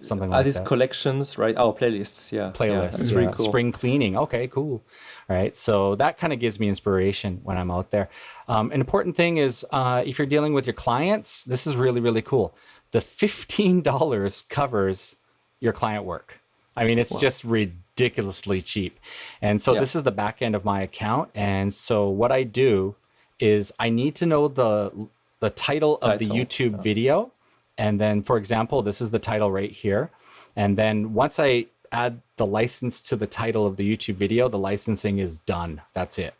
something like these that. collections, right? Oh, playlists, yeah. Playlists, that's really cool. Spring cleaning. Okay, cool. All right, so that kind of gives me inspiration when I'm out there. An important thing is if you're dealing with your clients, this is really, really cool. The $15 covers your client work. I mean, it's just ridiculously cheap. And so this is the back end of my account. And so what I do is I need to know the title of the YouTube video. And then, for example, this is the title right here. And then once I add the license to the title of the YouTube video, the licensing is done. That's it.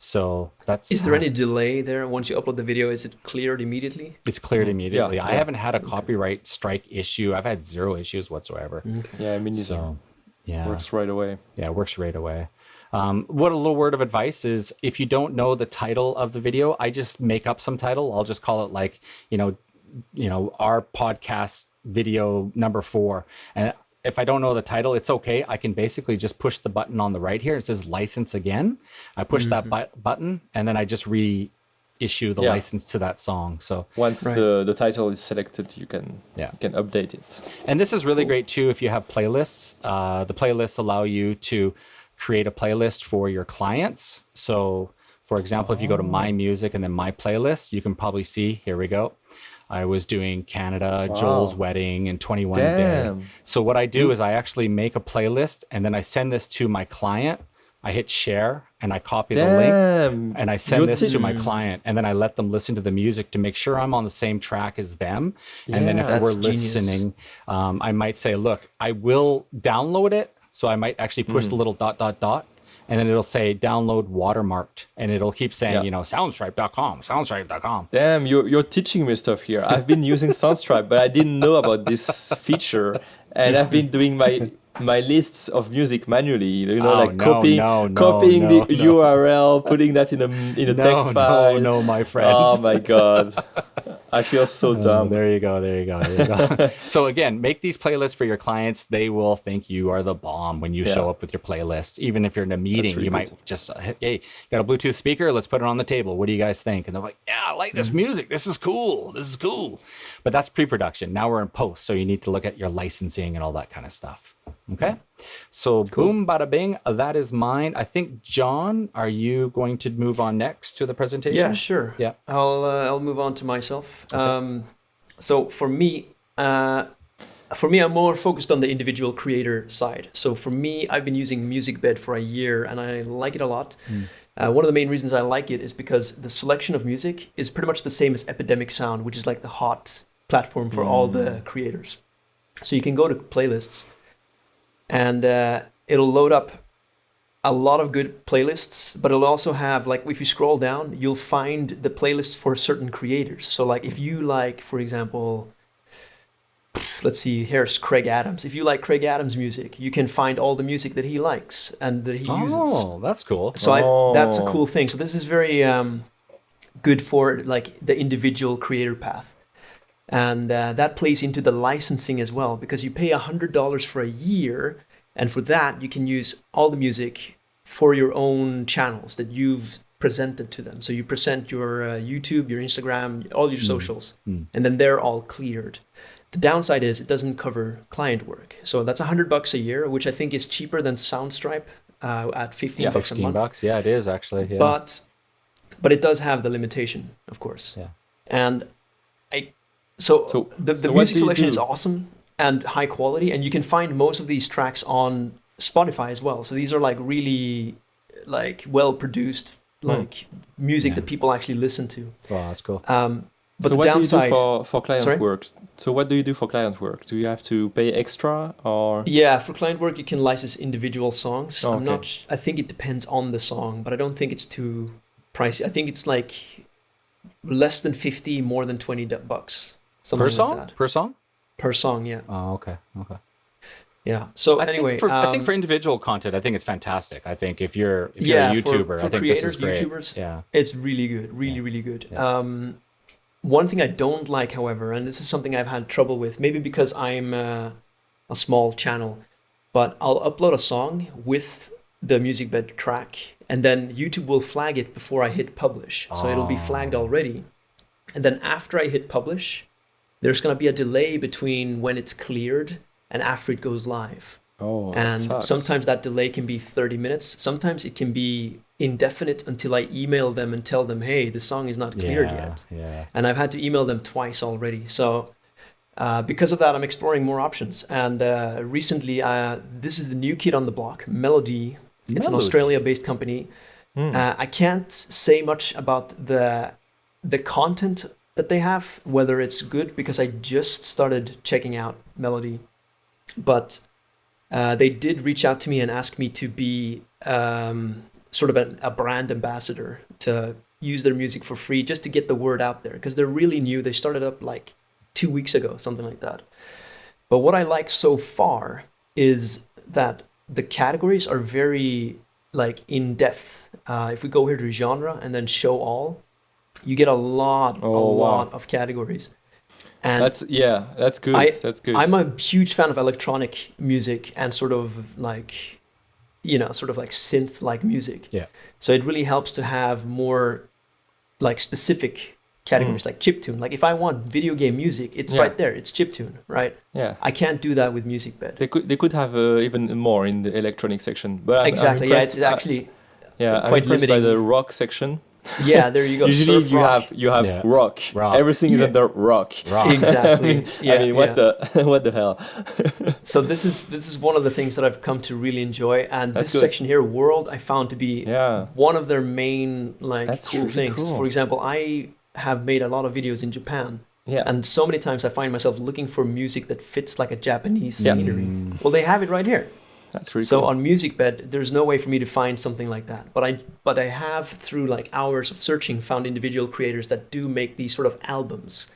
So that's... Is there any delay there? Once you upload the video, is it cleared immediately? It's cleared immediately. Yeah, I haven't had a copyright strike issue. I've had 0 issues whatsoever. Yeah, I mean, So, yeah. works right away. Yeah, it works right away. What a little word of advice is, if you don't know the title of the video, I just make up some title. I'll just call it like, our podcast video number 4. And if I don't know the title, it's okay. I can basically just push the button on the right here. It says license again. I push that button, and then I just reissue the license to that song. So once the title is selected, you can update it. And this is really great too if you have playlists. The playlists allow you to create a playlist for your clients. So, for example, if you go to My Music and then My Playlist, you can probably see, here we go. I was doing Canada, Joel's wedding, and 21 Day. So what I do is I actually make a playlist, and then I send this to my client. I hit share, and I copy the link, and I send this to my client, and then I let them listen to the music to make sure I'm on the same track as them. And then if we're listening, I might say, look, I will download it. So I might actually push the little ... And then it'll say download watermarked, and it'll keep saying, soundstripe.com, soundstripe.com. Damn, you're teaching me stuff here. I've been using Soundstripe, but I didn't know about this feature, and I've been doing my lists of music manually, copying the URL, putting that in a text file. No, my friend. Oh my god, I feel so dumb. There you go. So again, make these playlists for your clients. They will think you are the bomb when you show up with your playlist. Even if you're in a meeting, really you might just, hey, got a Bluetooth speaker? Let's put it on the table. What do you guys think? And they're like, yeah, I like this music. This is cool. But that's pre-production. Now we're in post, so you need to look at your licensing and all that kind of stuff. Okay, so boom, bada bing, that is mine. I think, John, are you going to move on next to the presentation? Yeah, sure. Yeah, I'll move on to myself. Okay. So for me, I'm more focused on the individual creator side. So for me, I've been using MusicBed for a year, and I like it a lot. One of the main reasons I like it is because the selection of music is pretty much the same as Epidemic Sound, which is like the hot platform for all the creators. So you can go to playlists, and it'll load up a lot of good playlists, but it'll also have, like, if you scroll down, you'll find the playlists for certain creators. So like if you like, for example, let's see, here's Craig Adams. If you like Craig Adams music, you can find all the music that he likes and that he uses. Oh, that's cool. So that's a cool thing. So this is very good for like the individual creator path. And that plays into the licensing as well, because you pay $100 for a year, and for that you can use all the music for your own channels that you've presented to them. So you present your YouTube, your Instagram, all your socials, and then they're all cleared. The downside is it doesn't cover client work. So that's $100 a year, which I think is cheaper than Soundstripe at $15 a month. $15. Yeah, it is actually. Yeah. But it does have the limitation, of course. Yeah. And So the music selection is awesome and high quality, and you can find most of these tracks on Spotify as well. So these are like really like well produced music that people actually listen to. Wow, that's cool. But so the what downside, do you do for client work? So what do you do for client work? Do you have to pay extra or? Yeah, for client work you can license individual songs. Oh, I think it depends on the song, but I don't think it's too pricey. I think it's like less than 50, more than $20. Per song? Like that. Per song? Per song, yeah. Oh, okay. Yeah. So I anyway, think for individual content, I think it's fantastic. I think if you're a yeah, YouTuber, for I think creators, this is great. YouTubers, Yeah. it's really good, really good. One thing I don't like, however, and this is something I've had trouble with, maybe because I'm a small channel, but I'll upload a song with the music bed track, and then YouTube will flag it before I hit publish. So it'll be flagged already. And then after I hit publish, there's going to be a delay between when it's cleared and after it goes live. Oh, that And sucks. sometimes that delay can be 30 minutes. Sometimes it can be indefinite until I email them and tell them, hey, the song is not cleared yet. Yeah. And I've had to email them twice already. So because of that, I'm exploring more options. And recently, this is the new kid on the block, Melody. It's an Melody. Australia-based company. I can't say much about the content that they have, whether it's good, because I just started checking out Melody. But they did reach out to me and ask me to be sort of a brand ambassador, to use their music for free, just to get the word out there, because they're really new. They started up like 2 weeks ago, something like that. But what I like so far is that the categories are very like in depth. If we go here to genre and then show all, you get a lot of categories. And That's good. That's good. I'm a huge fan of electronic music and sort of like synth-like music. Yeah. So it really helps to have more like specific categories, like chiptune. Like if I want video game music, it's right there. It's chiptune, right? Yeah. I can't do that with music bed. They could have even more in the electronic section. But Exactly. I'm Yeah, impressed, it's actually I'm quite impressed by limiting. the rock section. Yeah, there you go. Usually Surf rock. you have Yeah. rock. Rock. Everything is under rock. Exactly. I mean, what the hell? So this is one of the things that I've come to really enjoy, and That's this good. section here, World, I found to be one of their main That's cool really things. cool. For example, I have made a lot of videos in Japan, and so many times I find myself looking for music that fits like a Japanese scenery. Well, they have it right here. That's really So cool. on Music Bed, there's no way for me to find something like that. But I have, through like hours of searching, found individual creators that do make these sort of albums.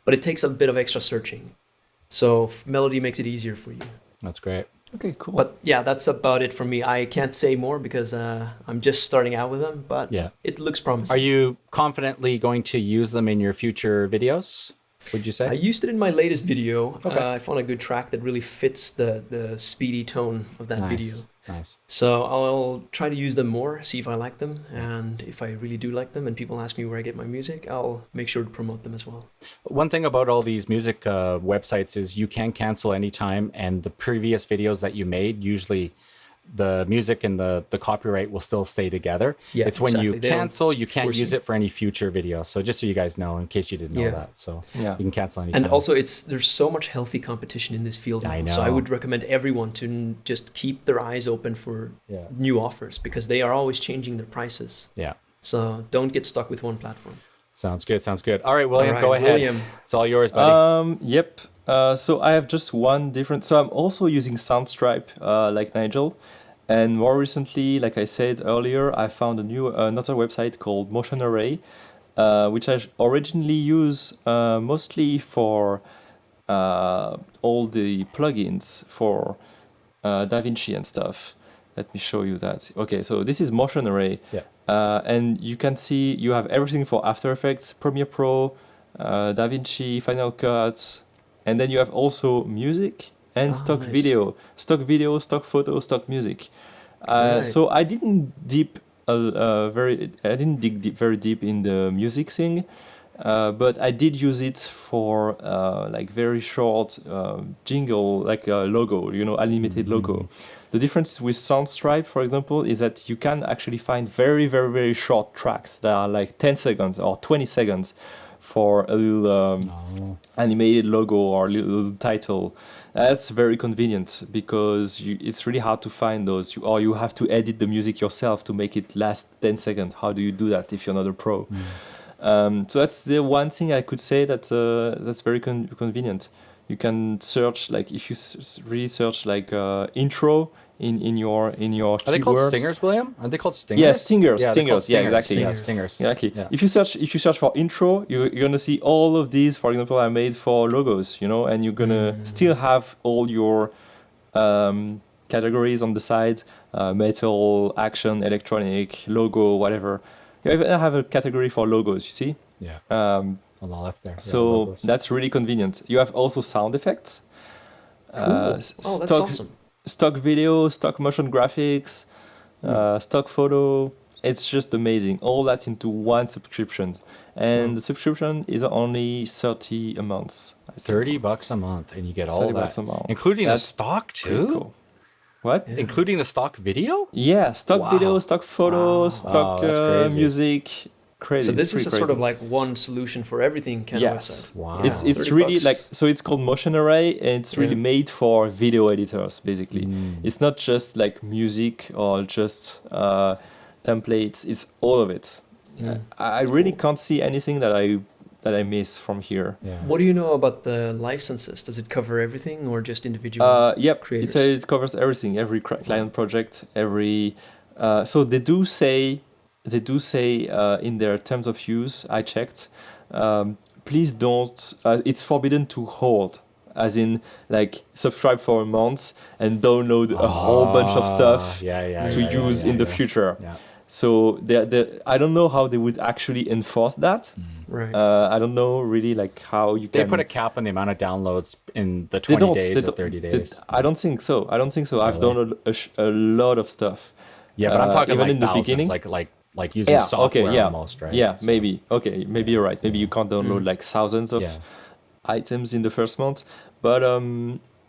But it takes a bit of extra searching. So Melody makes it easier for you. That's great. Okay, cool. But yeah, that's about it for me. I can't say more because I'm just starting out with them, but it looks promising. Are you confidently going to use them in your future videos, would you say? I used it in my latest video. Okay. I found a good track that really fits the speedy tone of that video. Nice. So I'll try to use them more, see if I like them. And if I really do like them and people ask me where I get my music, I'll make sure to promote them as well. One thing about all these music websites is you can cancel anytime, and the previous videos that you made, usually the music and the copyright will still stay together. Yeah, it's when you exactly. They don't cancel, you can't force use you. it for any future videos. So just so you guys know, in case you didn't know that. So you can cancel anytime. And also, there's so much healthy competition in this field now. I know. So I would recommend everyone to just keep their eyes open for new offers, because they are always changing their prices. Yeah. So don't get stuck with one platform. Sounds good. Sounds good. All right, William, All right, go ahead. William. It's all yours, buddy. Yep. So I have just one different. So I'm also using Soundstripe, like Nigel. And more recently, like I said earlier, I found another website called Motion Array, which I originally use mostly for all the plugins for Davinci and stuff. Let me show you that. Okay, so this is Motion Array. Yeah. And you can see you have everything for After Effects, Premiere Pro, Davinci, Final Cut, and then you have also music and stock nice. video, stock photo, stock music. Right. So I didn't dig very deep in the music thing, but I did use it for like very short jingle, like a logo, animated logo. The difference with Soundstripe, for example, is that you can actually find very, very, very short tracks that are like 10 seconds or 20 seconds for a little animated logo or little title. That's very convenient because it's really hard to find those, or you have to edit the music yourself to make it last 10 seconds. How do you do that if you're not a pro? So that's the one thing I could say that's very convenient. You can search, like if you really search like intro in your keywords. Are they called stingers, William? Are they called stingers? Yeah, stingers. Yeah, they're called Yeah, exactly. Yeah, stingers. Exactly. Yeah. If you search for intro, you're gonna see all of these. For example, I made for logos, and you're gonna still have all your categories on the side: metal, action, electronic, logo, whatever. You even have a category for logos. You see? Yeah. Um, On the left there. so logos. that's really convenient. You have also sound effects. Cool. Oh, that's awesome. Stock video, stock motion graphics, stock photo. It's just amazing. All that's into one subscription. And the subscription is only 30 a month. I think. $30 a month, and you get all $30 that, a month. including That's the stock Pretty too. cool. What? Yeah. Including the stock video. Yeah, stock video, stock photos, stock that's crazy. music. Crazy. So this It's is a pretty sort of crazy. like one solution for everything kind of Yes. website. Wow. It's 30 really bucks. like, so it's called Motion Array, and it's really made for video editors basically. It's not just like music or just templates. It's all of it. I really can't see anything that I miss from here. Yeah. What do you know about the licenses? Does it cover everything or just individual Yep, creators? it covers everything, every client project, every. So they do say in their terms of use, I checked. Please don't. It's forbidden to hold, as in like subscribe for a month and download a whole bunch of stuff to use in the future. Yeah. So I don't know how they would actually enforce that. Right. I don't know really like how you They can. put a cap on the amount of downloads in the They 20 don't. days They or don't- 30 they- days. I don't think so. I've downloaded a lot of stuff. Yeah, but I'm talking even like in the thousands, beginning. like using software almost, right? Yeah, So- maybe. Okay, maybe you're right. Maybe you can't download like thousands of items in the first month, but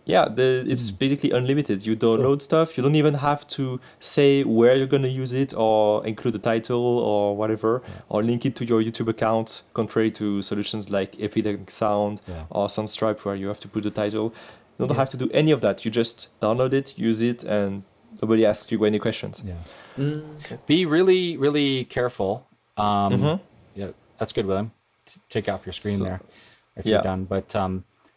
it's basically unlimited. You download stuff. You don't even have to say where you're gonna use it or include the title or whatever, or link it to your YouTube account. Contrary to solutions like Epidemic Sound or Soundstripe, where you have to put the title. You don't have to do any of that. You just download it, use it, and nobody asks you any questions. Yeah. Okay. Be really, really careful. Yeah, that's good, William. Take off your screen there if you're done. But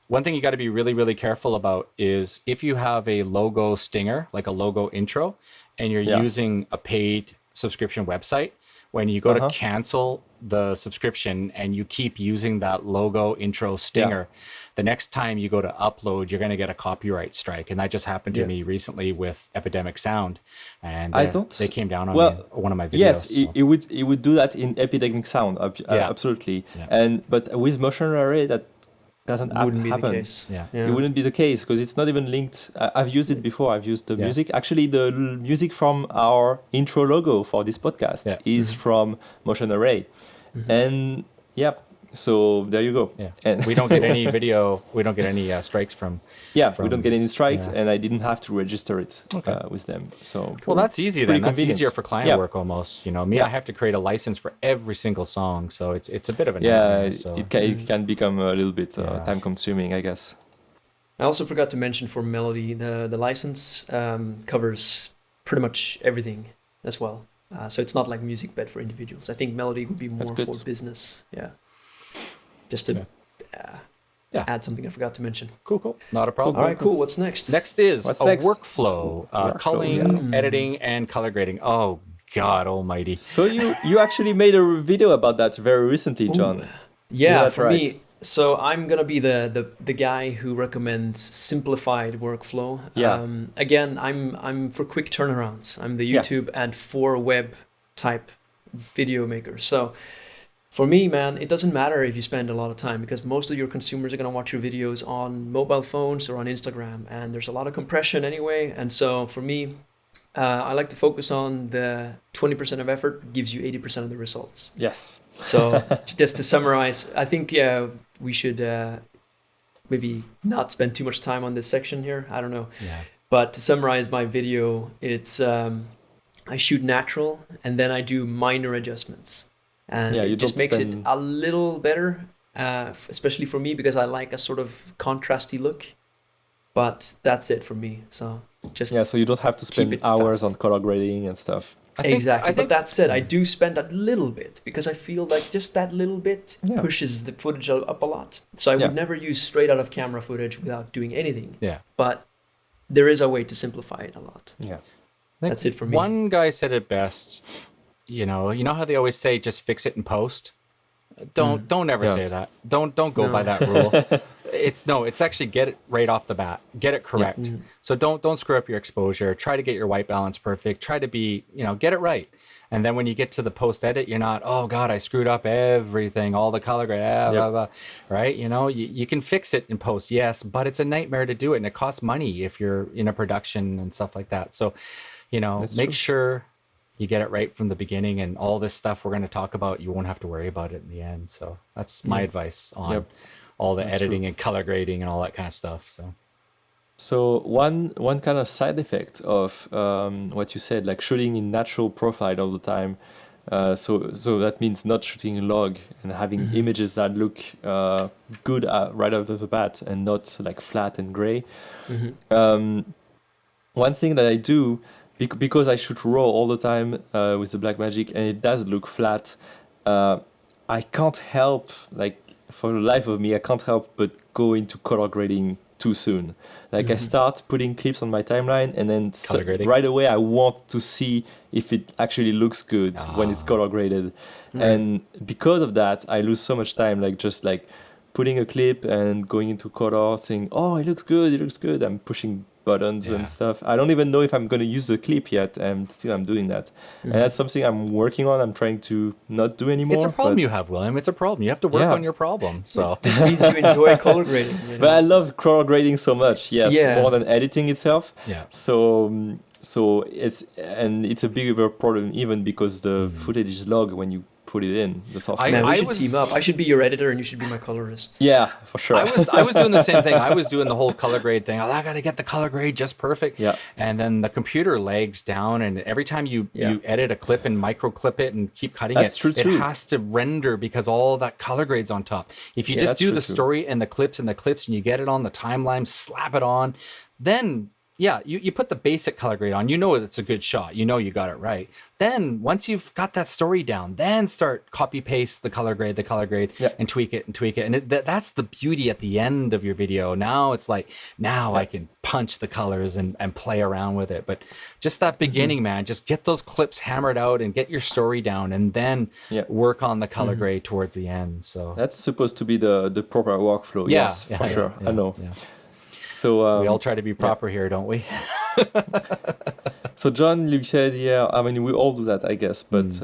one thing you got to be really, really careful about is if you have a logo stinger, like a logo intro, and you're using a paid subscription website, when you go to cancel the subscription and you keep using that logo intro stinger, the next time you go to upload, you're going to get a copyright strike. And that just happened to me recently with Epidemic Sound. And they came down on one of my videos. Yes, it would do that in Epidemic Sound, absolutely. Yeah. But with Motion Array, that doesn't Wouldn't be happen. the case. Yeah. It wouldn't be the case because it's not even linked. I've used it before. I've used the music. Actually, the music from our intro logo for this podcast is from Motion Array. And so there you go. Yeah. And we don't get any video. We don't get any strikes from. we don't get any strikes, and I didn't have to register it with them. So Well, that's easy then. Pretty That's convenient. easier for client work almost. You know, me, I have to create a license for every single song, so it's a bit of a nightmare. So. it can become a little bit time consuming, I guess. I also forgot to mention for Melody, the license covers pretty much everything as well. So it's not like music bed for individuals. I think Melody would be more for business. Yeah. Just to add something I forgot to mention. Cool. Not a problem. All right, cool. What's next? Next is What's a next? workflow, culling, editing, and color grading. Oh, God almighty. So you actually made a video about that very recently, John. Yeah, that's for right. me. So I'm gonna be the guy who recommends simplified workflow. Yeah. Again, I'm for quick turnarounds. I'm the YouTube and for web type video maker. So for me, man, it doesn't matter if you spend a lot of time because most of your consumers are gonna watch your videos on mobile phones or on Instagram, and there's a lot of compression anyway. And so for me, I like to focus on the 20% of effort that gives you 80% of the results. Yes. So just to summarize, I think we should maybe not spend too much time on this section here. I don't know. Yeah. But to summarize my video, it's I shoot natural and then I do minor adjustments. And you it just don't makes it spend- a little better, especially for me because I like a sort of contrasty look. But that's it for me. So just so you don't have to keep spend it hours fast. on color grading and stuff. Exactly. But that said, I do spend that little bit because I feel like just that little bit Yeah. pushes the footage up a lot. So I would never use straight out of camera footage without doing anything. Yeah. But there is a way to simplify it a lot. Yeah. That's it for me. One guy said it best. You know how they always say just fix it in post. Don't ever say that. Don't go by that rule. It's actually get it right off the bat. Get it correct. So don't screw up your exposure. Try to get your white balance perfect. Try to be, get it right. And then when you get to the post edit, you're not, oh God, I screwed up everything, all the color grade, blah, blah, right? You can fix it in post, yes, but it's a nightmare to do it. And it costs money if you're in a production and stuff like that. So, make sure you get it right from the beginning, and all this stuff we're going to talk about, you won't have to worry about it in the end. So that's my advice on all the editing and color grading and all that kind of stuff. So one kind of side effect of what you said, like shooting in natural profile all the time, so that means not shooting log and having images that look good right out of the bat and not like flat and gray. One thing that I do, because I shoot raw all the time with the Blackmagic and it does look flat, I can't help, like for the life of me, I can't help but go into color grading too soon. Like I start putting clips on my timeline and then right away I want to see if it actually looks good when it's color graded. And because of that, I lose so much time, like just like putting a clip and going into color saying, oh, it looks good. I'm pushing buttons and stuff. I don't even know if I'm going to use the clip yet, and still I'm doing that. And that's something I'm working on. I'm trying to not do anymore. It's a problem you have, William. It's a problem. You have to work on your problem. So this means you enjoy color grading. But I love color grading so much, more than editing itself. So it's a bigger problem even because the footage is log when you put it in the software. Man, we should team up. I should be your editor and you should be my colorist. Yeah, for sure. I was doing the same thing. I was doing the whole color grade thing. I got to get the color grade just perfect. Yeah. And then the computer lags down, and every time you edit a clip and micro clip it and keep cutting it has to render because all that color grade's on top. If you just do the story and the clips and you get it on the timeline, slap it on, then you put the basic color grade on, it's a good shot, you got it right. Then once you've got that story down, then start copy paste the color grade and tweak it. And that's the beauty at the end of your video. Now it's like, I can punch the colors and play around with it. But just that beginning, man, just get those clips hammered out and get your story down, and then work on the color grade towards the end. So that's supposed to be the proper workflow. Yes, for sure. I know. Yeah. So we all try to be proper here, don't we? So John, you said, I mean, we all do that, I guess, but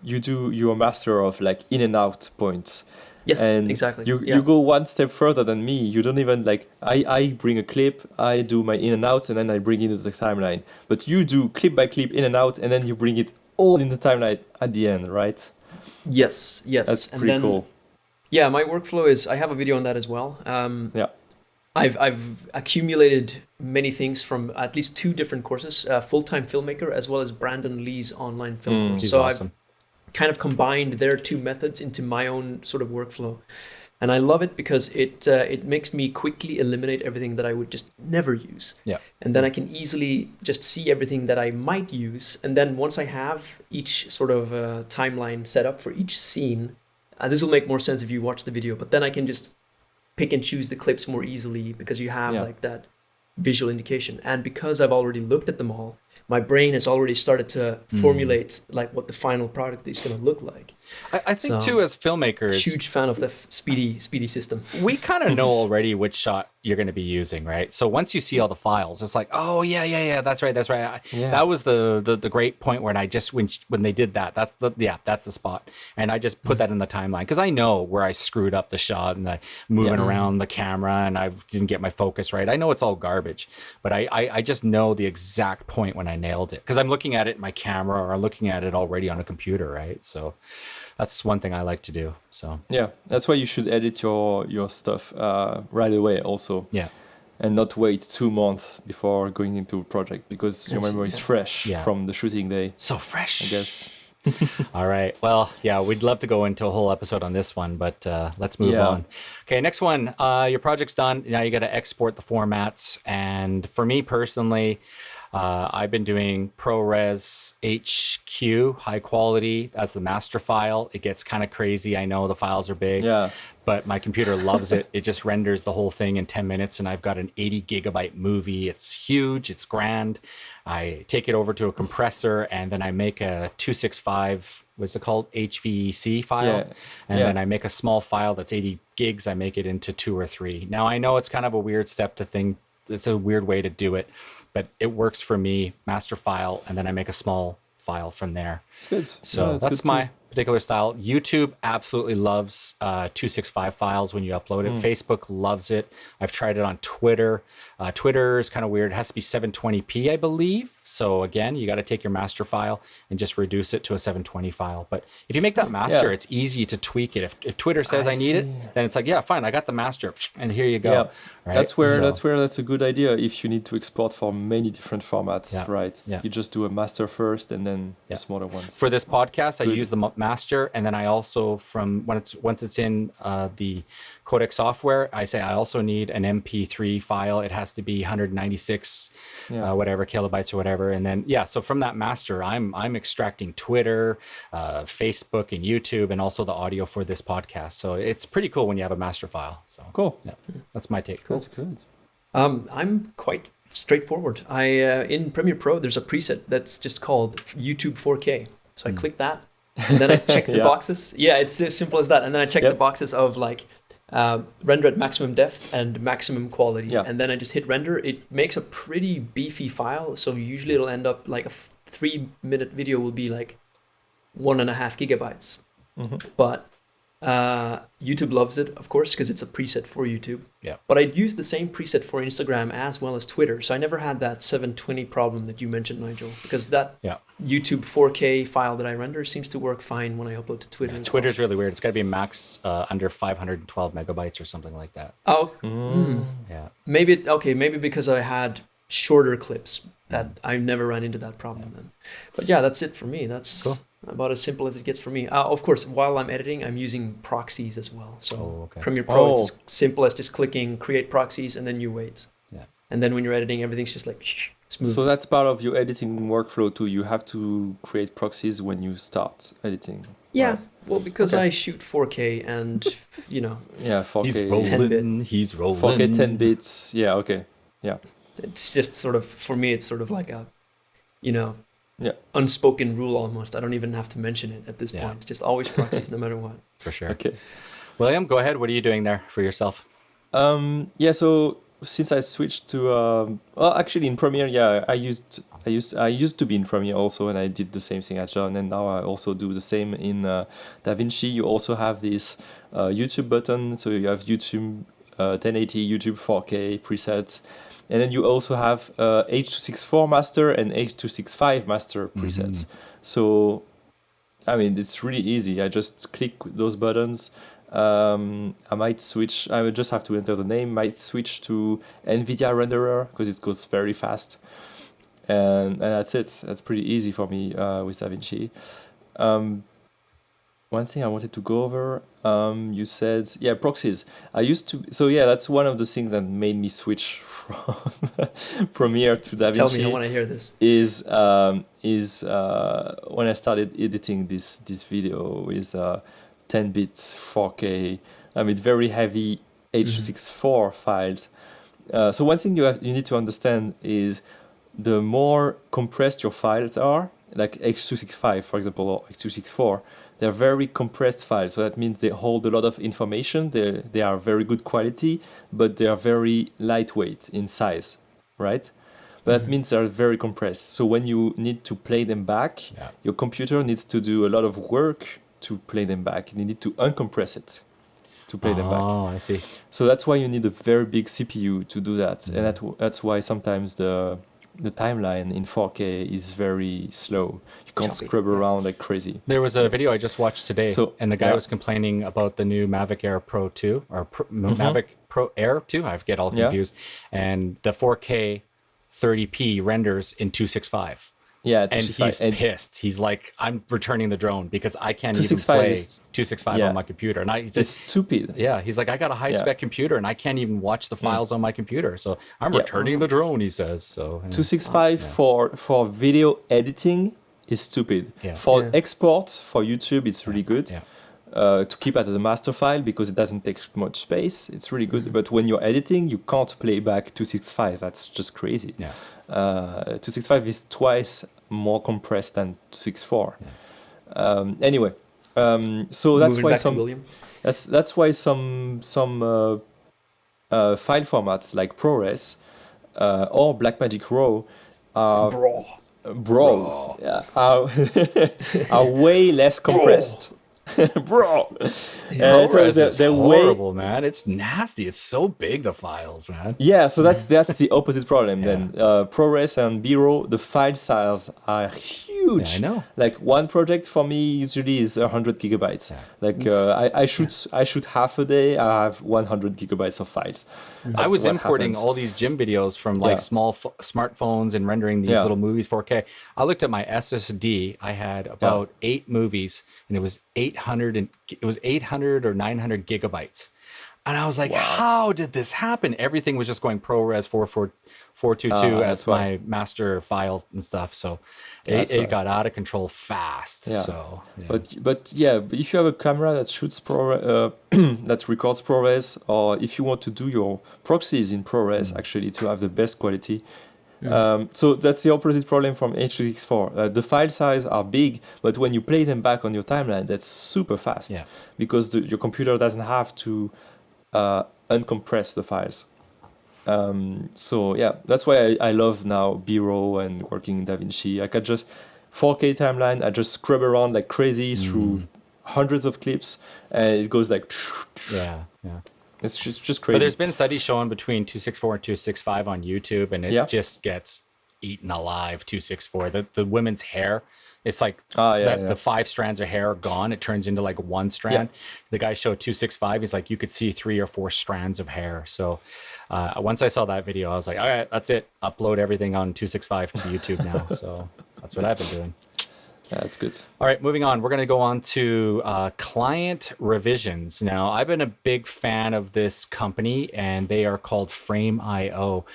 you're a master of like in and out points. Yes, and exactly. You go one step further than me. You don't even like, I bring a clip, I do my in and outs, and then I bring it into the timeline. But you do clip by clip, in and out, and then you bring it all in the timeline at the end, right? Yes. That's pretty cool. Yeah, my workflow is, I have a video on that as well. I've accumulated many things from at least 2 different courses, Full-Time Filmmaker as well as Brandon Lee's online film course. So awesome. I've kind of combined their 2 methods into my own sort of workflow. And I love it because it makes me quickly eliminate everything that I would just never use. Yeah. And then I can easily just see everything that I might use. And then once I have each sort of timeline set up for each scene, this will make more sense if you watch the video, but then I can just pick and choose the clips more easily because you have like that visual indication. And because I've already looked at them all, my brain has already started to formulate like what the final product is going to look like. I think too, as filmmakers, huge fan of the speedy system. We kind of know already which shot you're going to be using, right? So once you see all the files, it's like, oh yeah, that's right. That was the great point when I just when they did that, that's the spot, and I just put that in the timeline because I know where I screwed up the shot and the moving around the camera and I didn't get my focus right. I know it's all garbage, but I just know the exact point when I nailed it because I'm looking at it in my camera or I'm looking at it already on a computer, right? So that's one thing I like to do. So yeah, that's why you should edit your stuff right away also. Yeah. And not wait 2 months before going into a project because your memory is fresh from the shooting day. So fresh, I guess. All right. Well, yeah, we'd love to go into a whole episode on this one, but let's move on. Okay, next one. Your project's done. Now you got to export the formats. And for me personally, I've been doing ProRes HQ, high quality. That's the master file. It gets kind of crazy. I know the files are big, but my computer loves it. It just renders the whole thing in 10 minutes, and I've got an 80 gigabyte movie. It's huge. It's grand. I take it over to a compressor, and then I make a 265 what's it called? HVEC file. Yeah. And Yeah. then I make a small file that's 80 gigs. I make it into 2 or 3. Now I know it's kind of a weird step to think. It's a weird way to do it, but it works for me. Master file, and then I make a small file from there. It's good. So Yeah, that's good my too. particular style. YouTube absolutely loves 265 files when you upload it. Facebook loves it. I've tried it on Twitter. Twitter is kind of weird. It has to be 720p, I believe. So again, you got to take your master file and just reduce it to a 720 file. But if you make that master, it's easy to tweak it. If Twitter says I need it, then it's like, yeah, fine, I got the master, and here you go. Yeah. Right? That's where that's a good idea if you need to export for many different formats, Yeah. right? Yeah. You just do a master first and then the smaller ones. For this podcast, I use the master, and then I also, from once it's in the codec software, I say I also need an MP3 file. It has to be 196 whatever kilobytes or whatever, and then so from that master, I'm extracting Twitter, Facebook, and YouTube, and also the audio for this podcast. So it's pretty cool when you have a master file. So Cool. yeah, that's my take. That's good. I'm quite straightforward. In Premiere Pro, there's a preset that's just called YouTube 4K. So I click that, and then I check the boxes. Yeah, it's as simple as that. And then I check the boxes of like render at maximum depth and maximum quality. Yeah. And then I just hit render. It makes a pretty beefy file. So usually it'll end up like a 3-minute video will be like 1.5 gigabytes. But YouTube loves it, of course, because it's a preset for YouTube. Yeah. But I'd use the same preset for Instagram as well as Twitter. So I never had that 720 problem that you mentioned, Nigel, because that YouTube 4K file that I render seems to work fine when I upload to Twitter. Twitter's really weird. It's got to be max under 512 megabytes or something like that. Oh, Yeah. maybe because I had shorter clips that I never ran into that problem then. But yeah, that's it for me. That's Cool. about as simple as it gets for me. Of course, while I'm editing, I'm using proxies as well. So okay. Premiere Pro, it's as simple as just clicking create proxies and then you wait. Yeah. And then when you're editing, everything's just like smooth. So that's part of your editing workflow too. You have to create proxies when you start editing. Yeah. Right. Well, because I shoot 4K and, Yeah, 4K. He's 10-bit. rolling. He's rolling. 4K 10 bits. Yeah, okay. Yeah. it's just sort of, for me, it's sort of like a, Yeah. unspoken rule almost. I don't even have to mention it at this point. Just always proxies no matter what. For sure. Okay. William, go ahead. What are you doing there for yourself? So since I switched to actually in Premiere, I used to be in Premiere also, and I did the same thing at John, and now I also do the same in Davinci. You also have this YouTube button, so you have YouTube 1080, YouTube 4K presets, and then you also have H.264 master and H.265 master presets. So I mean, it's really easy. I just click those buttons. I might switch. I would just have to enter the name. Might switch to NVIDIA renderer because it goes very fast, and that's it. That's pretty easy for me with Davinci. One thing I wanted to go over. You said proxies. I used to. So that's one of the things that made me switch from Premiere to Davinci. Tell me, I want to hear this. Is when I started editing this video with 10 bits 4K, very heavy H.264 files. So one thing you need to understand is the more compressed your files are, like H.265 for example, or H.264, they're very compressed files. So that means they hold a lot of information. They are very good quality, but they are very lightweight in size, right? But that means they're very compressed. So when you need to play them back, your computer needs to do a lot of work to play them back. You need to uncompress it to play them back. Oh, I see. So that's why you need a very big CPU to do that. And that's why sometimes the timeline in 4K is very slow. You can't scrub around like crazy. There was a video I just watched today, and the guy was complaining about the new Mavic Air Pro 2, or Mavic Pro Air 2, I get all confused, and the 4K 30p renders in 265. Yeah, and he's pissed. He's like, I'm returning the drone because I can't even 265 play is 265 on my computer. And it's stupid. Yeah, he's like, I got a high-spec computer and I can't even watch the files on my computer. So I'm returning the drone, he says. So 265 for video editing is stupid. For export, for YouTube, it's really good. To keep it as a master file because it doesn't take much space. It's really good. But when you're editing, you can't play back 265. That's just crazy. 265 is twice more compressed than 264. Anyway, so that's Moving why back to William. that's why some file formats like ProRes or Blackmagic RAW are way less compressed. Bro, ProRes is they're horrible, man. It's nasty. It's so big, the files, man. Yeah, so that's the opposite problem then. ProRes and B-RAW, the file size are huge. Yeah, I know. Like one project for me usually is 100 gigabytes. Yeah. Like I shoot half a day. I have 100 gigabytes of files. I was what importing happens. all these gym videos from like small smartphones and rendering these little movies 4K. I looked at my SSD. I had about 8 movies, and it was 800 or 900 gigabytes. And I was like, how did this happen? Everything was just going ProRes 422 as my master file and stuff. So it got out of control fast. Yeah. So, But if you have a camera that shoots that records ProRes, or if you want to do your proxies in ProRes actually to have the best quality, so that's the opposite problem from H264. The file size are big, but when you play them back on your timeline, that's super fast because your computer doesn't have to uncompress the files. So yeah, that's why I love now B-RAW and working in Davinci. I can just 4K timeline. I just scrub around like crazy through hundreds of clips, and it goes like It's just crazy. But there's been studies showing between 264 and 265 on YouTube, and it just gets eaten alive. 264, the women's hair, it's like the 5 strands of hair are gone. It turns into like 1 strand. The guy showed 265. He's like, you could see 3 or 4 strands of hair. So once I saw that video, I was like, all right, that's it. Upload everything on 265 to YouTube now. So that's what I've been doing. Yeah, that's good. All right, moving on. We're going to go on to client revisions. Now, I've been a big fan of this company, and they are called Frame.io.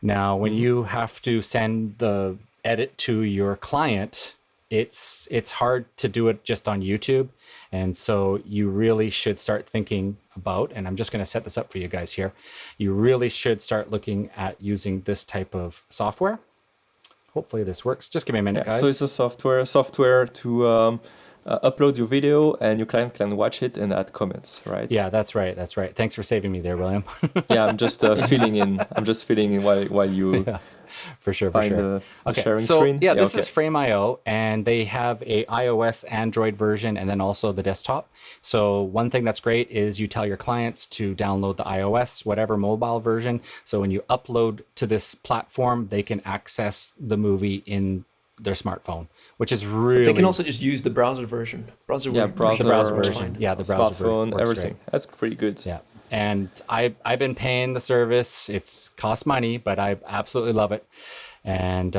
Now, when you have to send the edit to your client, it's hard to do it just on YouTube. And so you really should start thinking about, and I'm just going to set this up for you guys here. You really should start looking at using this type of software. Hopefully this works. Just give me a minute, guys. So it's a software to upload your video, and your client can watch it and add comments, right? Yeah, that's right. That's right. Thanks for saving me there, William. Yeah, I'm just filling in. I'm just filling in while you for sure. find the sharing so, screen. Yeah, this is Frame.io, and they have a iOS, Android version, and then also the desktop. So one thing that's great is you tell your clients to download the iOS, whatever mobile version. So when you upload to this platform, they can access the movie in their smartphone, which is really... They can also just use the browser version. The browser version. Yeah, the browser smartphone, works everything. great. That's pretty good. Yeah. And I've been paying the service. It's cost money, but I absolutely love it. And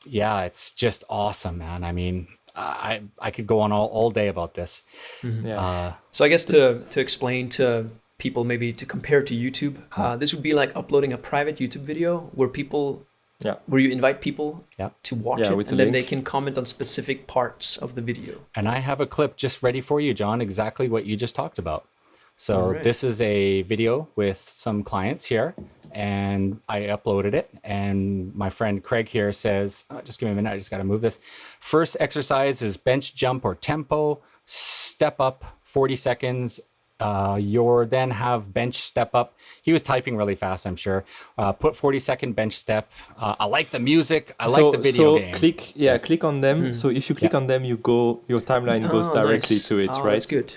it's just awesome, man. I mean, I could go on all day about this. Yeah. So I guess to explain to people, maybe to compare to YouTube, this would be like uploading a private YouTube video where you invite people to watch it, and then they can comment on specific parts of the video. And I have a clip just ready for you, John, exactly what you just talked about. So this is a video with some clients here, and I uploaded it. And my friend Craig here says, just give me a minute, I just got to move this. First exercise is bench jump or tempo, step up 40 seconds. You then have bench step up. He was typing really fast, I'm sure. Put 40-second bench step. I like the music. I like the video game. Click on them. So if you click on them, your timeline goes directly to it, right? That's good.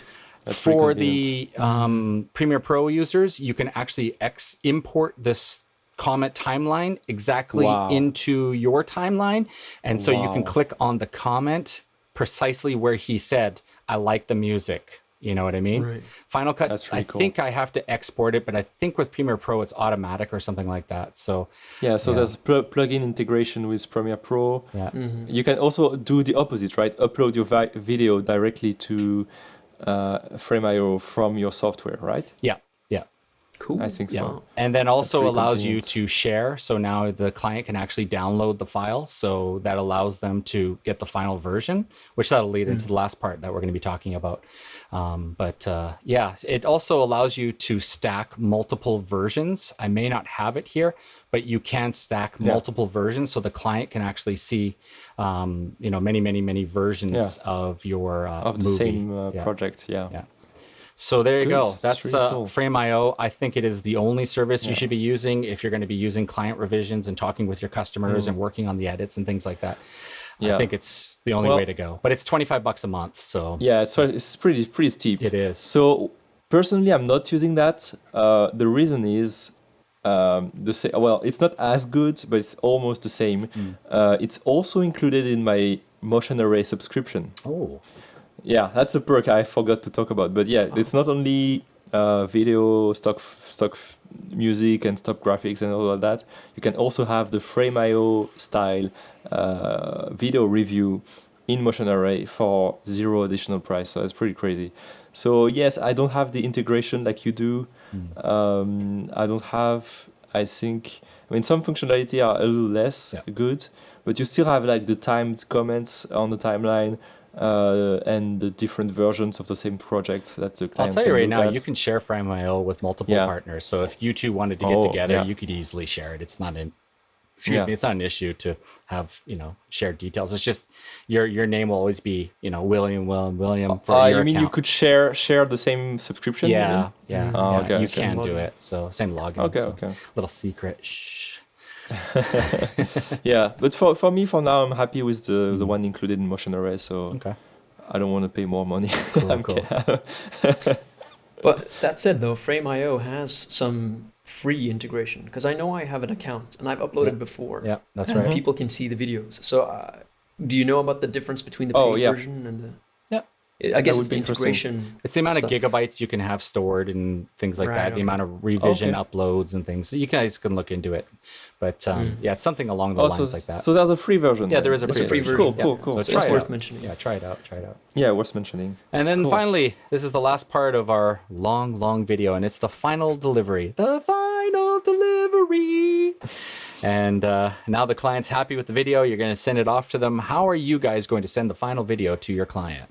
That's For the Premiere Pro users, you can actually import this comment timeline exactly into your timeline. And so you can click on the comment precisely where he said, I like the music. You know what I mean? Right. Final Cut, That's really I think I have to export it, but I think with Premiere Pro, it's automatic or something like that. So there's plugin integration with Premiere Pro. Yeah. You can also do the opposite, right? Upload your video directly to Frame.io from your software, right? Yeah. Cool. I think Yeah. so. And then also really allows you convenient. to share. So now the client can actually download the file. So that allows them to get the final version, which that'll lead into the last part that we're going to be talking about. Yeah, it also allows you to stack multiple versions. I may not have it here, but you can stack multiple versions. So the client can actually see, many versions of your Of the movie. same project, yeah. So there you good. go. It's That's really cool. Frame.io. I think it is the only service you should be using if you're going to be using client revisions and talking with your customers and working on the edits and things like that. I think it's the only way to go. But it's $25 a month. So yeah, it's pretty steep. It is. So personally, I'm not using that. The reason is it's not as good, but it's almost the same. It's also included in my Motion Array subscription. Oh. Yeah, that's a perk I forgot to talk about. But yeah, it's not only video, stock music and stock graphics and all of that. You can also have the Frame.io style video review in Motion Array for $0 additional price. So it's pretty crazy. So yes, I don't have the integration like you do. I don't have, some functionality are a little less good, but you still have like the timed comments on the timeline. And the different versions of the same projects that the client I'll tell you right can now, look at. you can share Frame.io with multiple partners. So if you two wanted to get together, you could easily share it. It's not it's not an issue to have, shared details. It's just your name will always be, William for your you mean account. you could share the same subscription? Yeah. okay. You Same can do login. it. So same login. Okay, so okay. Little secret. Shh. Yeah, but for me, for now, I'm happy with the one included in Motion Array, so Okay. I don't want to pay more money. Cool. But that said, though, Frame.io has some free integration because I know I have an account and I've uploaded before. Yeah, that's and right. people can see the videos. So, do you know about the difference between the paid version and the? I guess would it's the be interesting. integration. It's the amount of stuff. gigabytes you can have stored and things like Right, that, the okay. amount of revision Okay. uploads and things. So you guys can look into it. But it's something along the lines like that. So there's a free version. Yeah, then. there is a There's free a free version. version. Cool. So So it's try it worth out. mentioning. Yeah, try it out. Yeah, worth mentioning. And then Cool. finally, this is the last part of our long video, and it's the final delivery. The final delivery. And now the client's happy with the video. You're going to send it off to them. How are you guys going to send the final video to your client?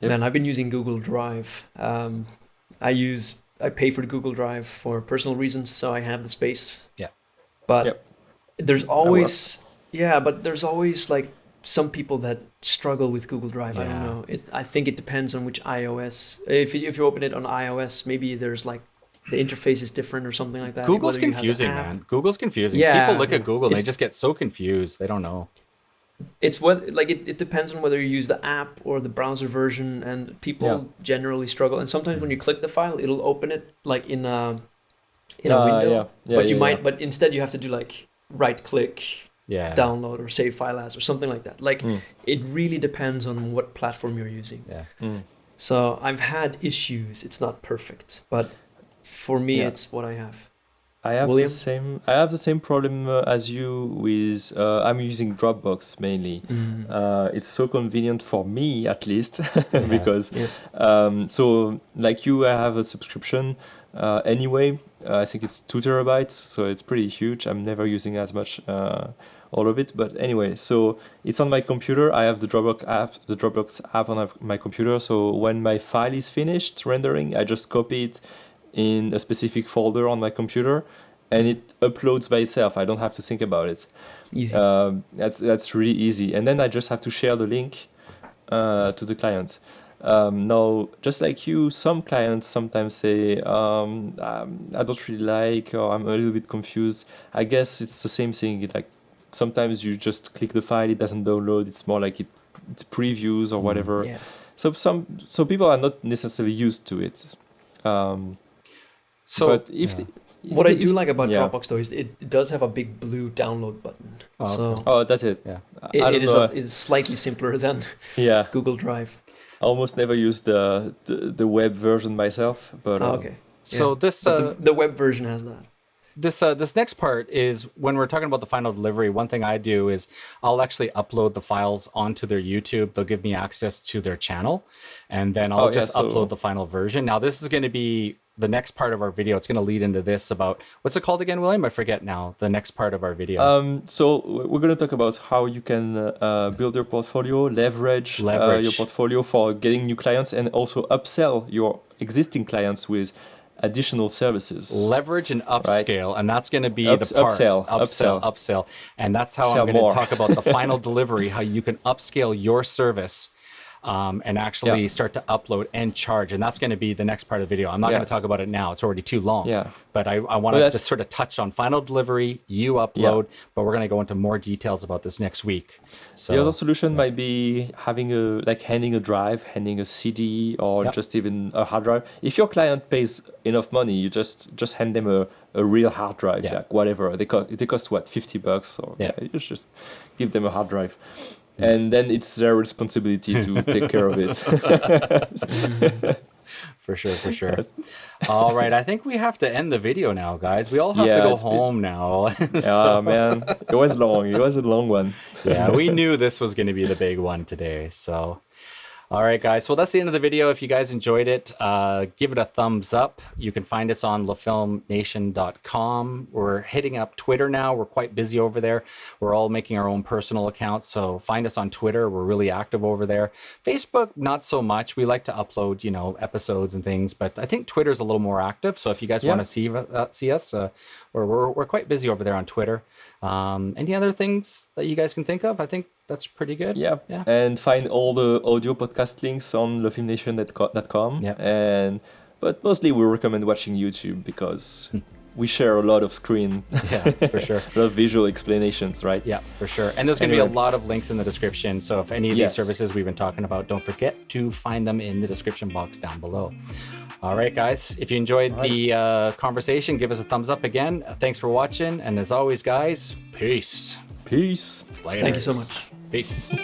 Yep. Man, I've been using Google Drive. I pay for Google Drive for personal reasons, so I have the space. Yeah. But Yep. there's always like some people that struggle with Google Drive. I don't Yeah. know. I think it depends on which iOS. If you open it on iOS, maybe there's like the interface is different or something like that. Google's whether you have the confusing, app. man. Google's confusing. Yeah. People look at Google and they It's- just get so confused. They don't know. It's it depends on whether you use the app or the browser version, and people generally struggle. And sometimes when you click the file, it'll open it like in a window. But instead you have to do like right click, Yeah. download or save file as or something like that. Like it really depends on what platform you're using. Yeah. So I've had issues. It's not perfect, but for me, it's what I have. I have William? I have the same problem as you with. I'm using Dropbox mainly. It's so convenient for me, at least, because so like you, I have a subscription anyway. I think it's 2 terabytes, so it's pretty huge. I'm never using as much all of it, but anyway, so it's on my computer. I have the Dropbox app on my computer. So when my file is finished rendering, I just copy it in a specific folder on my computer, and it uploads by itself. I don't have to think about it. Easy. That's really easy. And then I just have to share the link to the client. Now, just like you, some clients sometimes say, I don't really like, or I'm a little bit confused. I guess it's the same thing. Like sometimes you just click the file, it doesn't download. It's more like it's previews or whatever. Yeah. So people are not necessarily used to it. But if What I do like about yeah. Dropbox though is it does have a big blue download button. Oh, Oh, that's it. Yeah. It is slightly simpler than Yeah. Google Drive. I almost never use the web version myself, but Okay. So Yeah. this But the web version has that. this next part is when we're talking about the final delivery. One thing I do is I'll actually upload the files onto their YouTube. They'll give me access to their channel, and then I'll just upload the final version. Now, this is going to be the next part of our video. It's going to lead into this about, what's it called again, William? I forget now. The next part of our video. So we're going to talk about how you can build your portfolio, leverage your portfolio for getting new clients, and also upsell your existing clients with additional services. Leverage and upscale, and that's going to be the part. Upsell. And that's how I'm going to talk about the final delivery, how you can upscale your service and actually start to upload and charge. And that's going to be the next part of the video. I'm not going to talk about it now. It's already too long. But I want to just sort of touch on final delivery, you upload, but we're going to go into more details about this next week. So the other solution might be having handing a drive, handing a CD, or just even a hard drive. If your client pays enough money, you just hand them a real hard drive, like whatever. They cost what, $50? Or you just give them a hard drive. And then it's their responsibility to take care of it. For sure. All right, I think we have to end the video now, guys. We all have to go home now. Yeah, man, it was long. It was a long one. Yeah, we knew this was going to be the big one today. So, all right, guys. Well, that's the end of the video. If you guys enjoyed it, give it a thumbs up. You can find us on LeFilmNation.com. We're hitting up Twitter now. We're quite busy over there. We're all making our own personal accounts. So find us on Twitter. We're really active over there. Facebook, not so much. We like to upload, episodes and things. But I think Twitter's a little more active. So if you guys want to see us, we're quite busy over there on Twitter. Any other things that you guys can think of? I think that's pretty good. Yeah. And find all the audio podcast links on LeFilmNation.com. But mostly we recommend watching YouTube because we share a lot of screen. Yeah, for sure. A lot of visual explanations, right? Yeah, for sure. And there's going to be a lot of links in the description. So if any of these services we've been talking about, don't forget to find them in the description box down below. All right, guys. If you enjoyed the conversation, give us a thumbs up again. Thanks for watching. And as always, guys, peace. Peace. Later. Thank you so much. Peace.